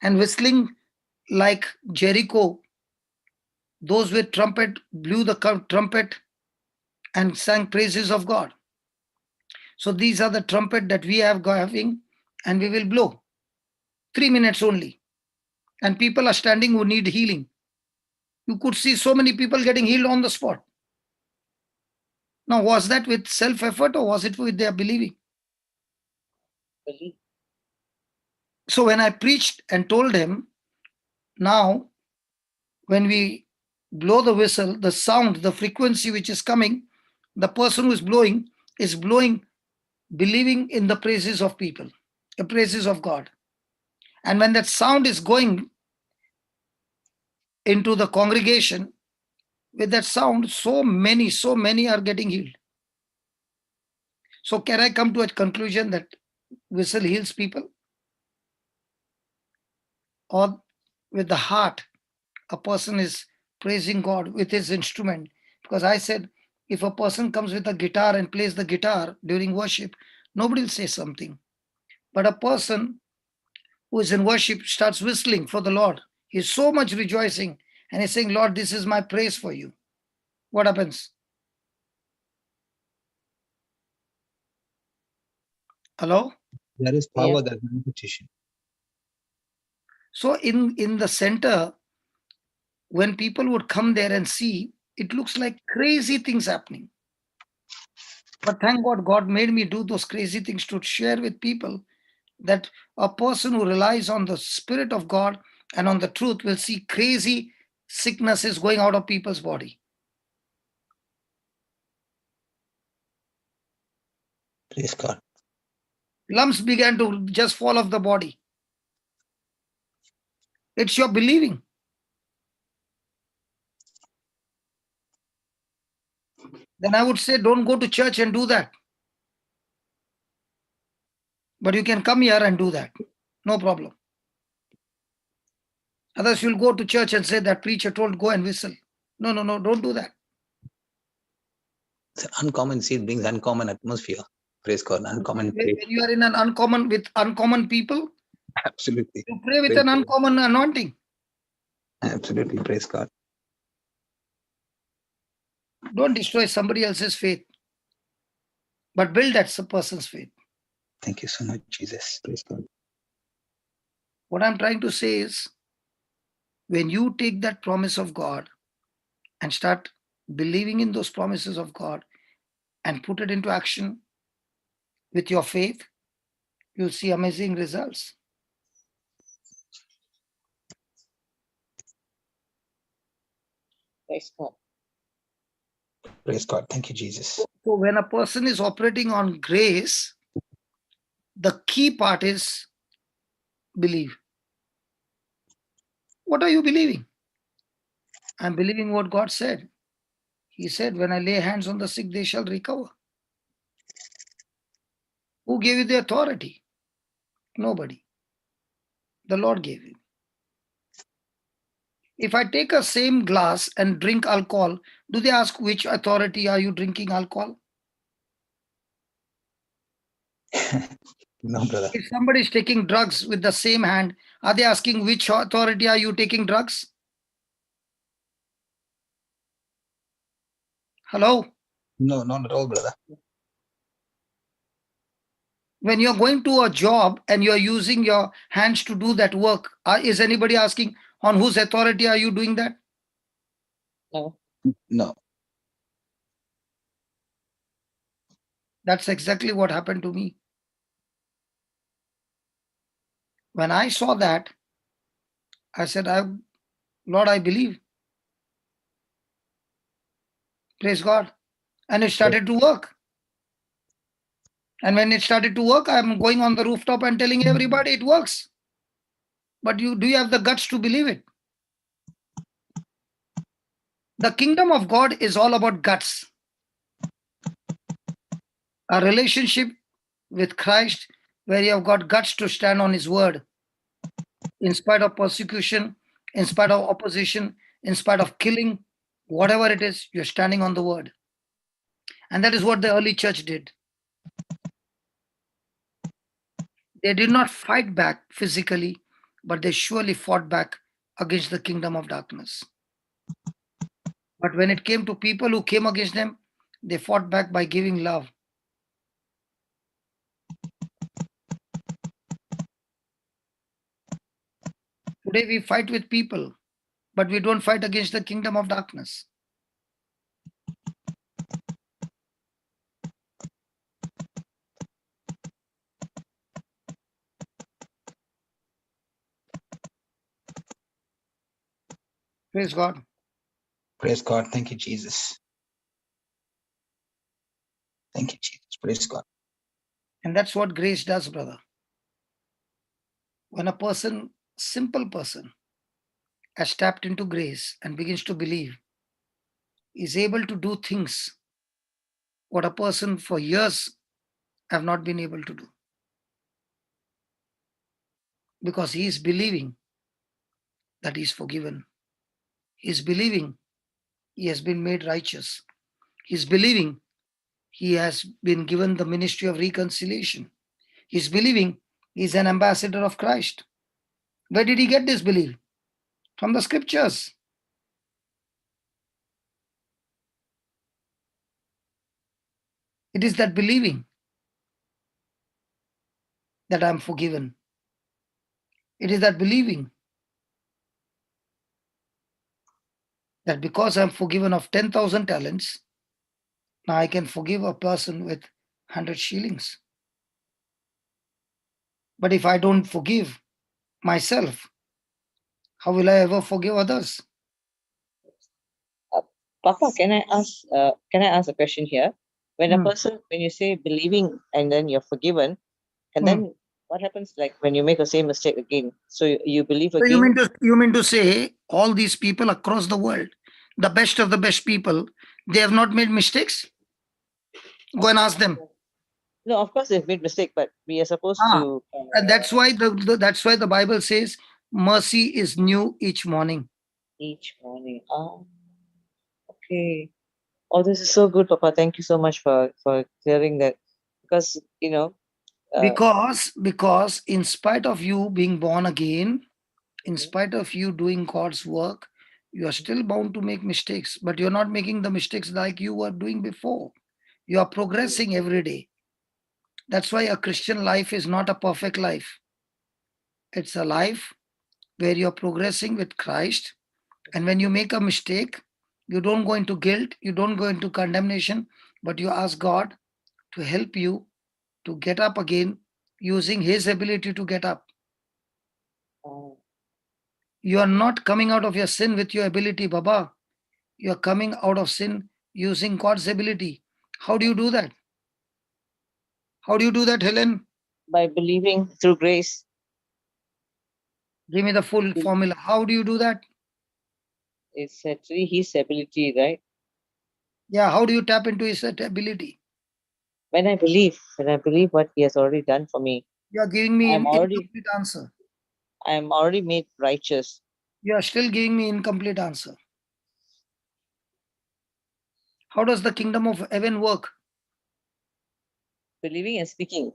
And whistling like Jericho, those with trumpet blew the trumpet and sang praises of God. So these are the trumpet that we have having, and we will blow. 3 minutes only. And people are standing who need healing. You could see so many people getting healed on the spot. Now, was that with self-effort or was it with their believing? Believe. So when I preached and told him, now when we blow the whistle, the sound, the frequency which is coming, the person who is blowing, believing in the praises of people, the praises of God. And when that sound is going into the congregation, with that sound, so many are getting healed. So can I come to a conclusion that whistle heals people? Or with the heart, a person is praising God with his instrument? Because I said, if a person comes with a guitar and plays the guitar during worship, nobody will say something. But a person who is in worship starts whistling for the Lord. He's so much rejoicing and he's saying, Lord, this is my praise for you. What happens? Hello? There is power, there's repetition. So in the center, when people would come there and see, it looks like crazy things happening. But thank God, God made me do those crazy things to share with people that a person who relies on the Spirit of God and on the truth will see crazy sicknesses going out of people's body. Praise God. Lumps began to just fall off the body. It's your believing. Then I would say, don't go to church and do that. But you can come here and do that. No problem. Otherwise, you'll go to church and say that preacher told go and whistle. No, don't do that. It's an uncommon seed, brings uncommon atmosphere. Praise God. Uncommon When faith. you are in an with uncommon people, Absolutely. you pray with Praise an God. uncommon anointing. Absolutely. Praise God. Don't destroy somebody else's faith, but build that person's faith. Thank you so much, Jesus. Praise God. What I'm trying to say is, when you take that promise of God and start believing in those promises of God and put it into action with your faith, you'll see amazing results. Praise God. Praise God. Thank you, Jesus. So when a person is operating on grace, the key part is believe. What are you believing? I'm believing what God said. He said, when I lay hands on the sick, they shall recover. Who gave you the authority? Nobody. The Lord gave you. If I take a same glass and drink alcohol, do they ask which authority are you drinking alcohol? No, brother. If somebody is taking drugs with the same hand, are they asking which authority are you taking drugs? Hello? No, not at all, brother. When you're going to a job and you're using your hands to do that work, is anybody asking on whose authority are you doing that? No. No. That's exactly what happened to me. When I saw that, I said, Lord, I believe. Praise God. And it started to work. And when it started to work, I'm going on the rooftop and telling everybody it works. But do you have the guts to believe it? The kingdom of God is all about guts. A relationship with Christ where you have got guts to stand on his word in spite of persecution, In spite of opposition, in spite of killing, whatever it is, you're standing on the word. And that is what the early church did. They did not fight back physically, but they surely fought back against the kingdom of darkness. But when it came to people who came against them, they fought back by giving love. Today we fight with people, but we don't fight against the kingdom of darkness. Praise God. Praise God. Thank you, Jesus. Thank you, Jesus. Praise God. And that's what grace does, brother. When a person, simple person, has tapped into grace and begins to believe, is able to do things what a person for years have not been able to do. Because he is believing that he is forgiven. He is believing he has been made righteous. He is believing he has been given the ministry of reconciliation. He is believing he is an ambassador of Christ. Where did he get this belief? From the scriptures. It is that believing that I am forgiven. It is that believing that because I am forgiven of 10,000 talents, now I can forgive a person with 100 shillings. But if I don't forgive myself, how will I ever forgive others? Papa, can I ask a question here? When a Hmm. person, when you say believing and then you're forgiven, and then what happens like when you make the same mistake again? So you believe So again? you mean to say all these people across the world, the best of the best people, they have not made mistakes? Go and ask them. No, of course they've made mistake, but we are supposed Ah, to and that's why that's why the Bible says mercy is new each morning. each morning. Okay. Oh, this is so good, Papa. Thank you so much for clearing that, because Because in spite of you being born again, in spite of you doing God's work, you are still bound to make mistakes, but you're not making the mistakes like you were doing before. You are progressing every day. That's why a Christian life is not a perfect life. It's a life where you're progressing with Christ. And when you make a mistake, you don't go into guilt, you don't go into condemnation, but you ask God to help you to get up again using His ability to get up. You are not coming out of your sin with your ability, Baba. You are coming out of sin using God's ability. How do you do that? How do you do that, Helen? by believing through grace, Give me the full formula. How do you do that? it's actually His ability, right? Yeah, how do you tap into His ability? When I believe what He has already done for me, You are giving me I'm an already incomplete answer. I'm already made righteous. You are still giving me incomplete answer. How does the kingdom of heaven work? Believing and speaking,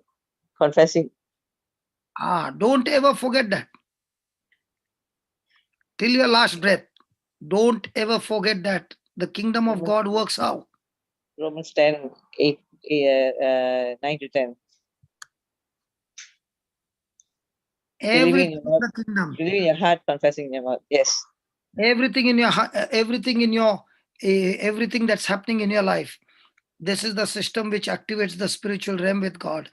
confessing. Don't ever forget that. Till your last breath. Don't ever forget that. The kingdom of God works how? Romans 10, 9 to 10. Believing in Everything your in mouth, the kingdom. believing in your heart, confessing in your mouth. Yes. Everything in your everything that's happening in your life. This is the system which activates the spiritual realm with God.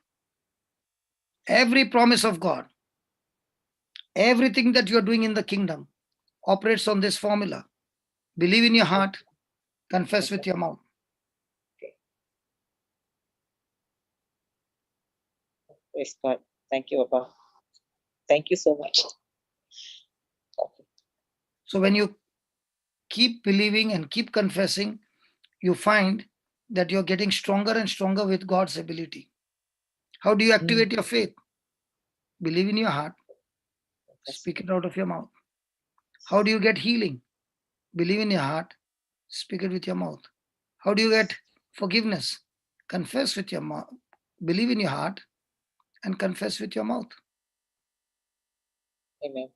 Every promise of God, everything that you are doing in the kingdom operates on this formula. Believe in your heart, confess with your mouth. Praise God. Thank you, Papa. Thank you so much. So when you keep believing and keep confessing, you find that you're getting stronger and stronger with God's ability. How do you activate your faith? Believe in your heart, speak it out of your mouth. How do you get healing? Believe in your heart, speak it with your mouth. How do you get forgiveness? Confess with your mouth, believe in your heart, and confess with your mouth. Amen.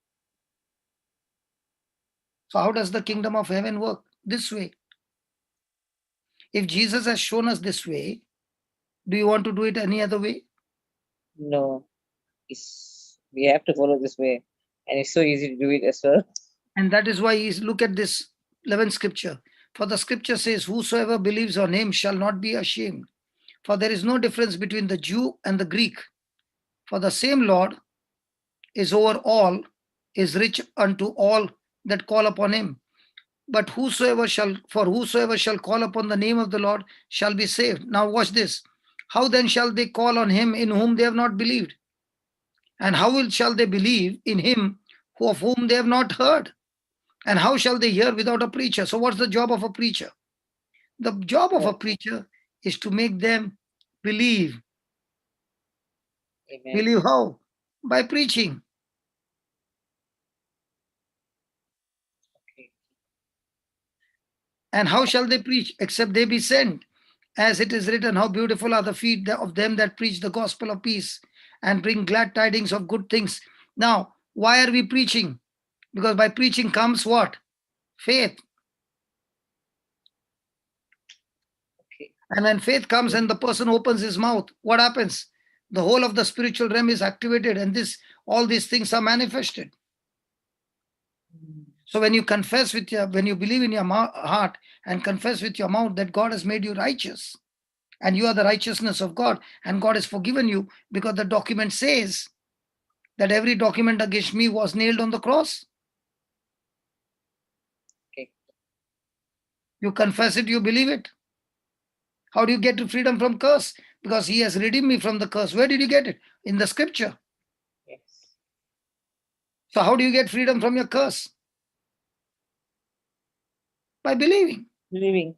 So, how does the kingdom of heaven work? This way. If Jesus has shown us this way, do you want to do it any other way? No, we have to follow this way, and it's so easy to do it as well. And that is why he's look at this 11th scripture. For the scripture says, whosoever believes on him shall not be ashamed. For there is no difference between the Jew and the Greek. For the same Lord is over all, is rich unto all that call upon him. But whosoever shall call upon the name of the Lord shall be saved. Now watch this. How then shall they call on him in whom they have not believed? And how shall they believe in him of whom they have not heard? And how shall they hear without a preacher? So what's the job of a preacher? The job of a preacher is to make them believe. Amen. Believe how? By preaching. Okay. And how shall they preach except they be sent? As it is written, how beautiful are the feet of them that preach the gospel of peace and bring glad tidings of good things. Now, why are we preaching? Because by preaching comes what? Faith. Okay. And when faith comes and the person opens his mouth, what happens? The whole of the spiritual realm is activated, and all these things are manifested. So when you confess when you believe in your heart and confess with your mouth that God has made you righteous, and you are the righteousness of God, and God has forgiven you, because the document says that every document against me was nailed on the cross. Okay. You confess it, you believe it. How do you get to freedom from curse? Because he has redeemed me from the curse. Where did you get it? In the scripture. Yes. So how do you get freedom from your curse? By believing. Believing.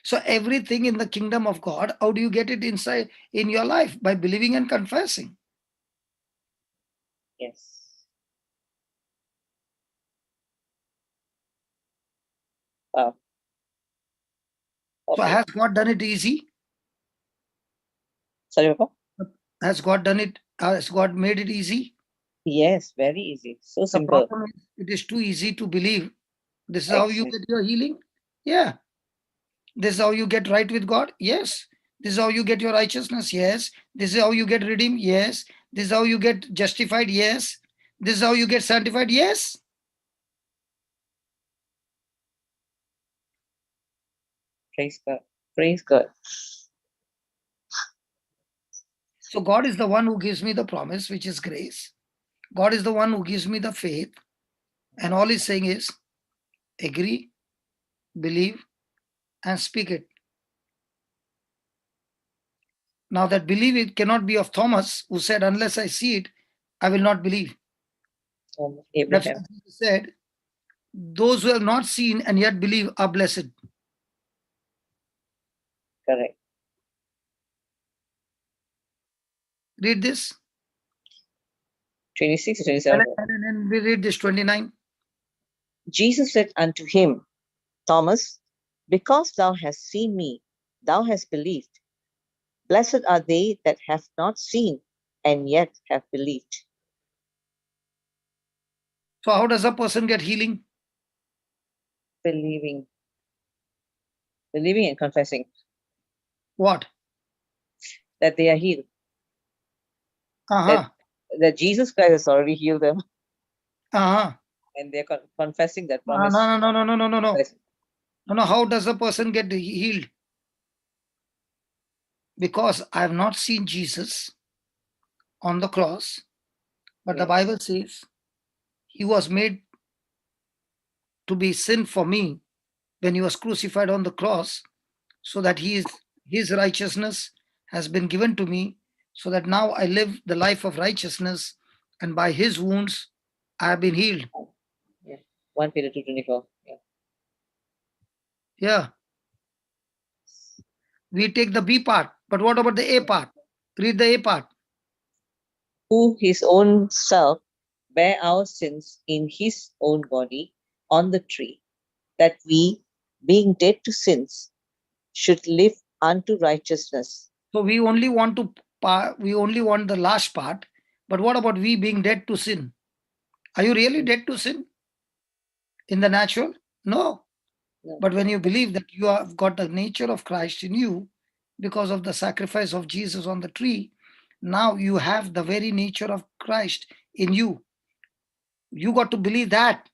So everything in the kingdom of God, how do you get it inside in your life? By believing and confessing. Yes. Wow. So Okay. has God done it easy? Sorry, Papa? Has God done it? Has God made it easy? Yes, very easy. So The simple. problem is it is too easy to believe. This is how you Excellent. get your healing? Yeah. This is how you get right with God? Yes. This is how you get your righteousness? Yes. This is how you get redeemed? Yes. This is how you get justified? Yes. This is how you get sanctified? Yes. Praise God. Praise God. So God is the one who gives me the promise, which is grace. God is the one who gives me the faith. And all he's saying is agree, believe, and speak it. Now that believe it cannot be of Thomas, who said, unless I see it, I will not believe. That's Abraham. why Jesus said, those who have not seen and yet believe are blessed. Correct. Read this. 26 to 27. And we read this 29. Jesus said unto him, Thomas, because thou hast seen me, thou hast believed. Blessed are they that have not seen and yet have believed. So how does a person get healing? Believing. Believing and confessing What? that they are healed. Uh-huh. That Jesus Christ has already healed them. Uh-huh. And they're confessing that No, promise. No, how does a person get healed? Because I have not seen Jesus on the cross, but the Bible says he was made to be sin for me when he was crucified on the cross, so that his righteousness has been given to me, so that now I live the life of righteousness, and by his wounds I have been healed. Yeah. 1 Peter 2:24. Yeah. Yeah. We take the B part, but what about the A part? Read the A part. who his own self bare our sins in his own body on the tree, that we, being dead to sins, should live unto righteousness. So we only want the last part. But what about we being dead to sin? Are you really dead to sin in the natural? No. No. But when you believe that you have got the nature of Christ in you because of the sacrifice of Jesus on the tree, now you have the very nature of Christ in you. You got to believe that.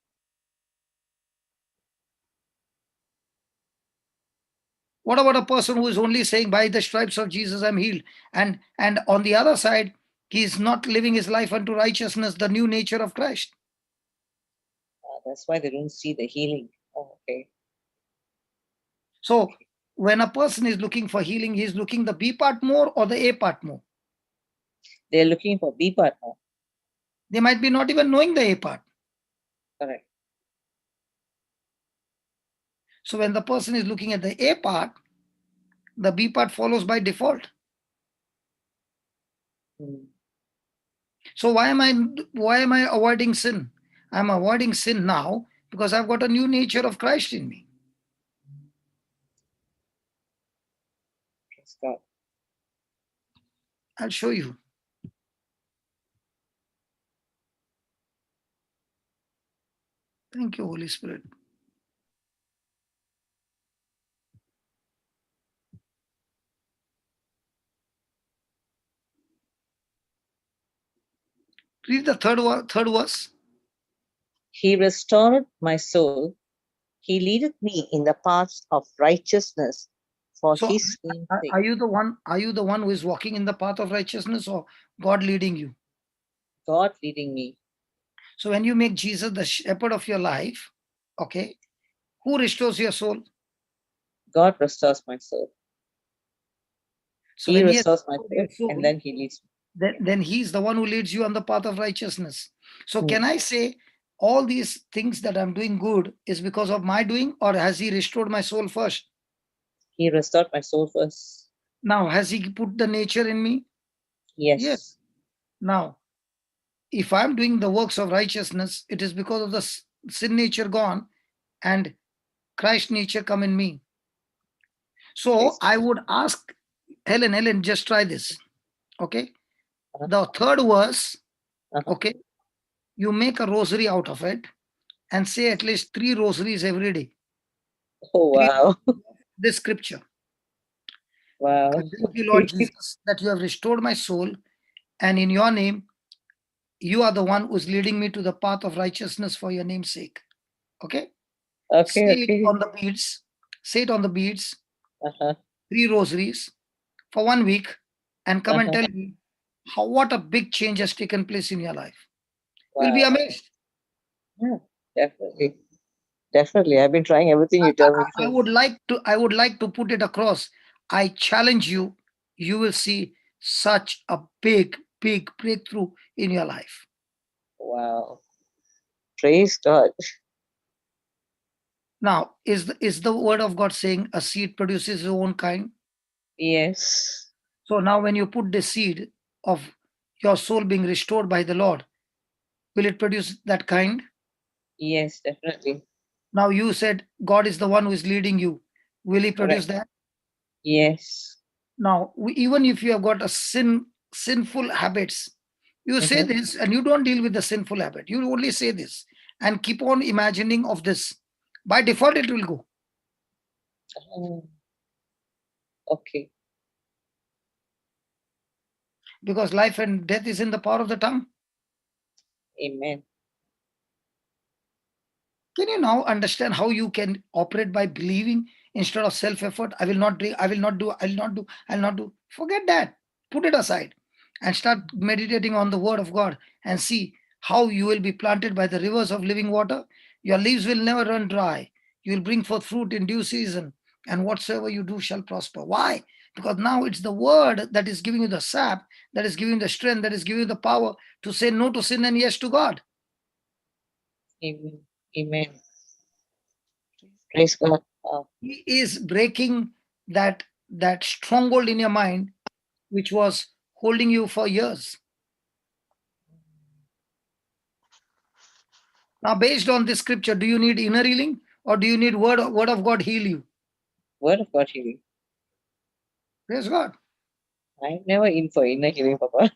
What about a person who is only saying, by the stripes of Jesus I'm healed, and on the other side, he is not living his life unto righteousness, the new nature of Christ? That's why they don't see the healing. Oh, okay. So when a person is looking for healing, he is looking the B part more or the A part more? They're looking for B part now. They might be not even knowing the A part. Correct. So when the person is looking at the A part, the B part follows by default. So why am I avoiding sin? I'm avoiding sin now because I've got a new nature of Christ in me. Praise God. I'll show you. Thank you, Holy Spirit. Read the third verse. He restored my soul. He leadeth me in the paths of righteousness for So his name's sake. are you the one who is walking in the path of righteousness, or God leading you? God leading me. So when you make Jesus the shepherd of your life, okay, who restores your soul? God restores my soul. So He when restores my your soul, and then he leads me. then he's the one who leads you on the path of righteousness. So Hmm. can I say all these things that I'm doing good is because of my doing, or has he restored my soul first? He restored my soul first. Now, has he put the nature in me? Yes. Now, if I'm doing the works of righteousness, it is because of the sin nature gone and Christ nature come in me. So Praise I would ask Helen, just try this. Okay. Uh-huh. The third verse, Uh-huh. okay, you make a rosary out of it and say at least 3 rosaries every day. Oh, wow. This scripture. Wow. Thank you, Lord Jesus, that you have restored my soul, and in your name, you are the one who's leading me to the path of righteousness for your name's sake. Okay? Say Okay, it okay. on the beads. Say it on the beads, Uh-huh. 3 rosaries for 1 week, and come and Uh-huh. tell me what a big change has taken place in your life. Wow. You'll be amazed. Yeah, definitely. Definitely. I've been trying everything you tell me. I would like to put it across. I challenge you. You will see such a big breakthrough in your life. Wow. Praise God. Now, is the word of God saying a seed produces its own kind? Yes. So now when you put the seed of your soul being restored by the Lord, will it produce that kind? Yes, definitely. Now you said God is the one who is leading you. Will he produce Correct. that? Yes. Now, even if you have got a sinful habits, you say Mm-hmm. this and you don't deal with the sinful habit. You only say this and keep on imagining of this. By default, it will go. Okay. Because life and death is in the power of the tongue. Amen. Can you now understand how you can operate by believing instead of self-effort? I will not drink, I will not do, I will not do, I'll not do. Forget that. Put it aside and start meditating on the word of God and see how you will be planted by the rivers of living water. Your leaves will never run dry. You will bring forth fruit in due season, and whatsoever you do shall prosper. Why? Because now it's the word that is giving you the sap, that is giving you the strength, that is giving you the power to say no to sin and yes to God. Amen. Amen. Praise God. He is breaking that stronghold in your mind which was holding you for years. Now, based on this scripture, do you need inner healing or do you need word of God heal you? Word of God healing. Praise God. I'm never in for inner healing, Papa.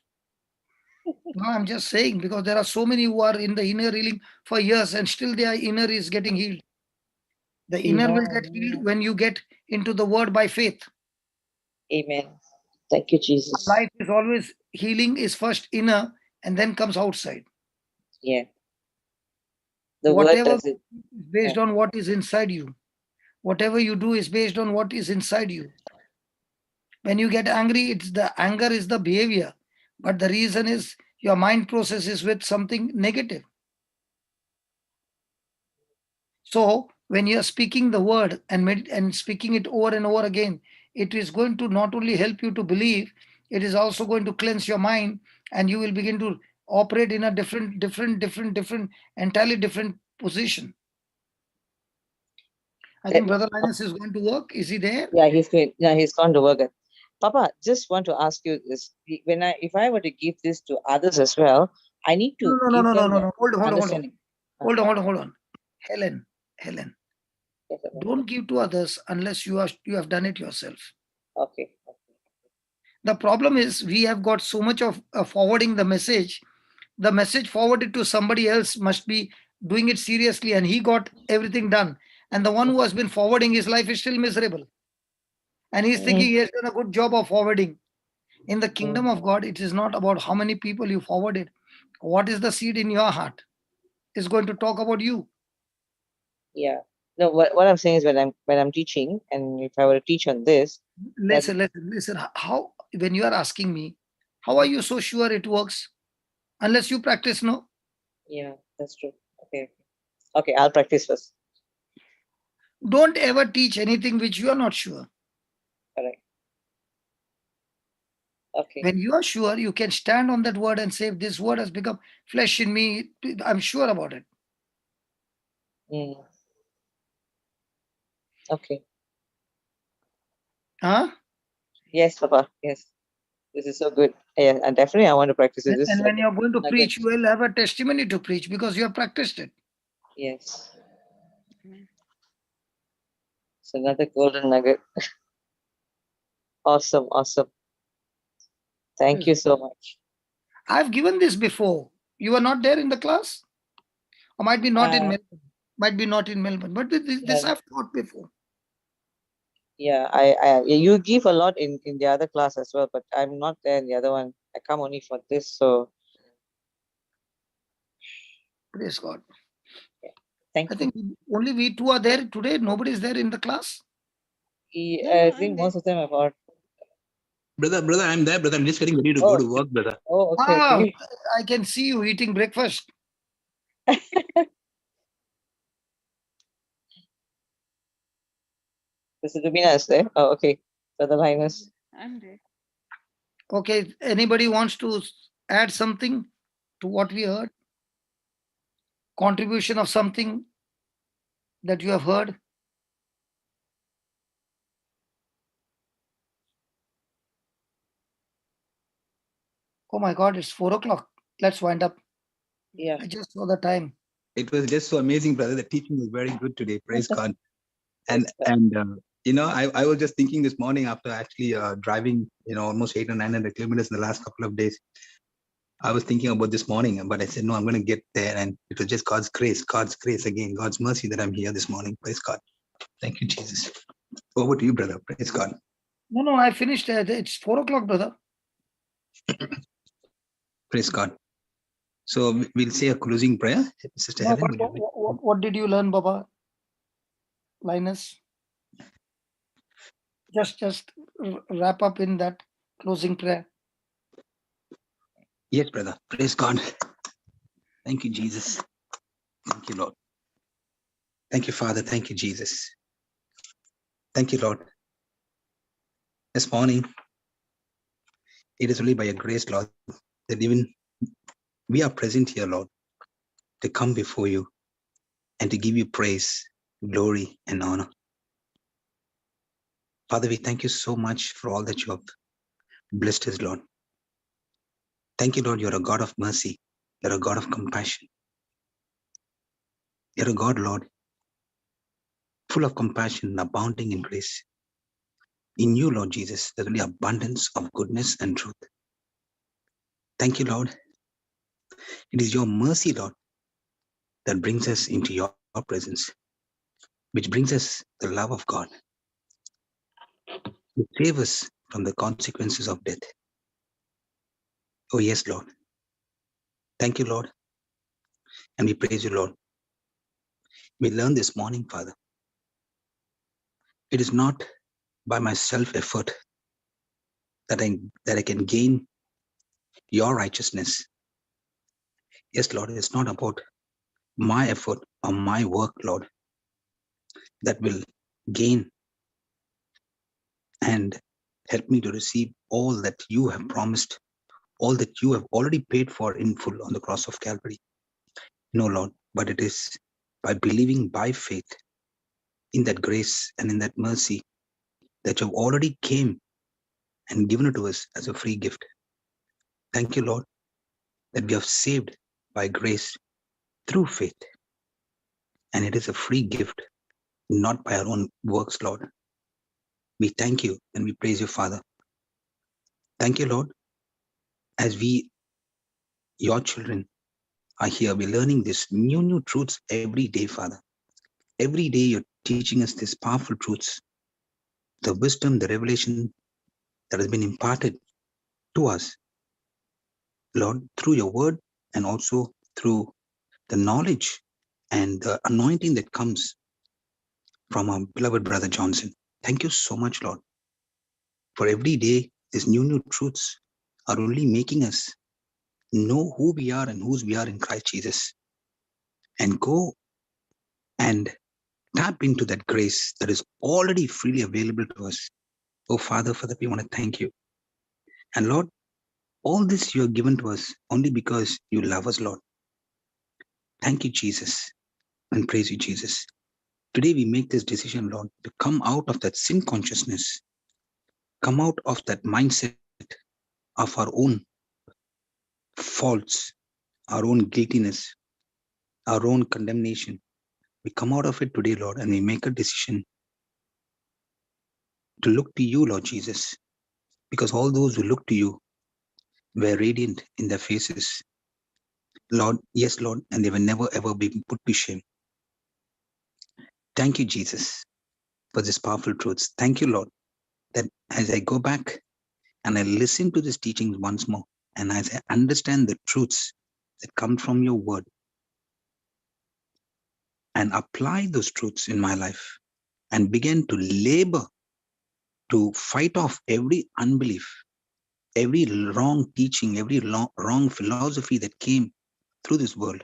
No, I'm just saying because there are so many who are in the inner healing for years and still their inner is getting healed. The inner will get healed when you get into the word by faith. Amen. Thank you, Jesus. Life is always healing is first inner and then comes outside. Yeah. The Whatever word does it. is based on what is inside you. Whatever you do is based on what is inside you. When you get angry, it's the anger is the behavior, but the reason is your mind processes with something negative. So when you are speaking the word and speaking it over and over again, it is going to not only help you to believe, it is also going to cleanse your mind, and you will begin to operate in a different, entirely different position. I think Brother Linus is going to work. Is he there? Yeah, he's going. Yeah, he's gone to work. Papa, just want to ask you this: if I were to give this to others as well, I need to give them No. Hold on. understanding. Hold on. Helen. Yes, Papa. Don't give to others unless you have done it yourself. Okay. The problem is we have got so much of forwarding the message. The message forwarded to somebody else must be doing it seriously, and he got everything done. And the one who has been forwarding his life is still miserable. And he's thinking he has done a good job of forwarding. In the kingdom of God, it is not about how many people you forwarded. What is the seed in your heart is going to talk about you. Yeah. No, what I'm saying is when I'm teaching, and if I were to teach on this, Listen. How, when you are asking me, how are you so sure it works? Unless you practice, no? yeah, that's true. Okay, I'll practice first. Don't ever teach anything which you are not sure. Correct. Okay. When you are sure, you can stand on that word and say, this word has become flesh in me. I'm sure about it. Okay. Huh? Yes, Papa. Yes. This is so good. Yeah, and definitely I want to practice it. And when you're going to preach, you will have a testimony to preach because you have practiced it. Yes. It's another golden nugget. Awesome. Thank you so much. I've given this before. You were not there in the class? Or might be not in Melbourne. Might be not in Melbourne. But this I've taught before. Yeah, you give a lot in the other class as well, but I'm not there in the other one. I come only for this, so Praise God. thank you. I think only we two are there today. Nobody is there in the class. I think most of them have heard. Brother, I'm there, brother. I'm just getting ready to go to work, brother. Oh, okay. I can see you eating breakfast. Mr. Dubina is there. Oh, okay. Brother Linus. I'm there. Okay. Anybody wants to add something to what we heard? Contribution of something that you have heard? Oh my God, it's 4 o'clock. Let's wind up. Yeah. I just saw the time. It was just so amazing, brother. The teaching was very good today. Praise God. And I was just thinking this morning after actually driving, almost 800 or 900 kilometers in the last couple of days. I was thinking about this morning, but I said, no, I'm going to get there. And it was just God's grace again, God's mercy that I'm here this morning. Praise God. Thank you, Jesus. Over to you, brother. Praise God. No, I finished. It's 4 o'clock, brother. Praise God. So we'll say a closing prayer. Sister Helen, what did you learn, Baba? Linus? Just wrap up in that closing prayer. Yes, brother. Praise God. Thank you, Jesus. Thank you, Lord. Thank you, Father. Thank you, Jesus. Thank you, Lord. This morning, it is only by your grace, Lord, that even we are present here, Lord, to come before you and to give you praise, glory, and honor. Father, we thank you so much for all that you have blessed us, Lord. Thank you, Lord. You're a God of mercy. You're a God of compassion. You're a God, Lord, full of compassion, abounding in grace. In you, Lord Jesus, there's only abundance of goodness and truth. Thank you, Lord. It is your mercy, Lord, that brings us into your presence, which brings us the love of God. You save us from the consequences of death. Oh, yes, Lord. Thank you, Lord. And we praise you, Lord. We learn this morning, Father. It is not by my self-effort that I can gain your righteousness. Yes, Lord, it's not about my effort or my work, Lord, that will gain and help me to receive all that you have promised, all that you have already paid for in full on the cross of Calvary. No, Lord, but it is by believing by faith in that grace and in that mercy that you have already came and given it to us as a free gift. Thank you, Lord, that we are saved by grace through faith. And it is a free gift, not by our own works, Lord. We thank you and we praise you, Father. Thank you, Lord, as we, your children, are here. We're learning these new truths every day, Father. Every day you're teaching us these powerful truths, the wisdom, the revelation that has been imparted to us, Lord, through your word and also through the knowledge and the anointing that comes from our beloved brother Johnson. Thank you so much, Lord. For every day, these new truths are only making us know who we are and whose we are in Christ Jesus, and go and tap into that grace that is already freely available to us. Oh, Father, for that we want to thank you. And Lord, all this you have given to us only because you love us, Lord. Thank you, Jesus, and praise you, Jesus. Today we make this decision, Lord, to come out of that sin consciousness, come out of that mindset of our own faults, our own guiltiness, our own condemnation. We come out of it today, Lord, and we make a decision to look to you, Lord Jesus, because all those who look to you were radiant in their faces. Lord, yes, Lord, and they will never ever be put to shame. Thank you, Jesus, for this powerful truths. Thank you, Lord, that as I go back and I listen to these teachings once more, and as I understand the truths that come from your word and apply those truths in my life and begin to labor to fight off every unbelief, every wrong teaching, every wrong philosophy that came through this world,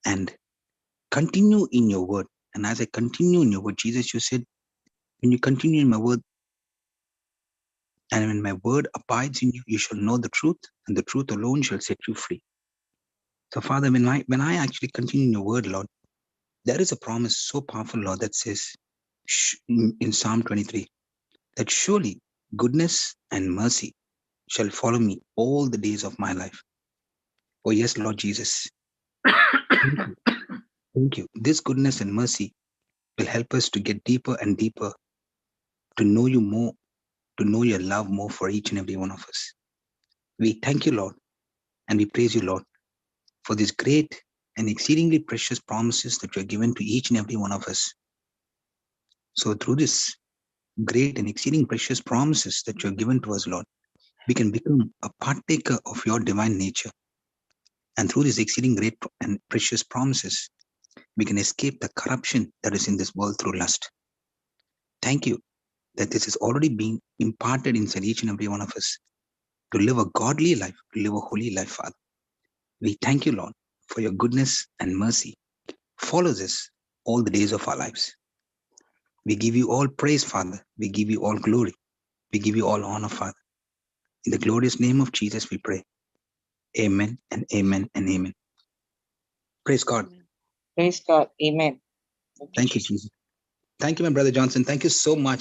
and continue in your word. And as I continue in your word, Jesus, you said, when you continue in my word, and when my word abides in you, you shall know the truth, and the truth alone shall set you free. So, Father, when I actually continue in your word, Lord, there is a promise so powerful, Lord, that says in Psalm 23, that surely goodness and mercy shall follow me all the days of my life. Oh, yes, Lord Jesus. Thank you. This goodness and mercy will help us to get deeper and deeper, to know you more, to know your love more for each and every one of us. We thank you, Lord, and we praise you, Lord, for these great and exceedingly precious promises that you have given to each and every one of us. So through this great and exceeding precious promises that you have given to us, Lord, we can become a partaker of your divine nature. And through these exceeding great and precious promises, we can escape the corruption that is in this world through lust. Thank you that this is already being imparted inside each and every one of us to live a godly life, to live a holy life, Father. We thank you, Lord, for your goodness and mercy follows us all the days of our lives. We give you all praise, Father. We give you all glory. We give you all honor, Father. In the glorious name of Jesus, we pray. Amen and amen and amen. Praise God. Praise God. Amen. Thank you, Jesus. Thank you, my brother Johnson. Thank you so much.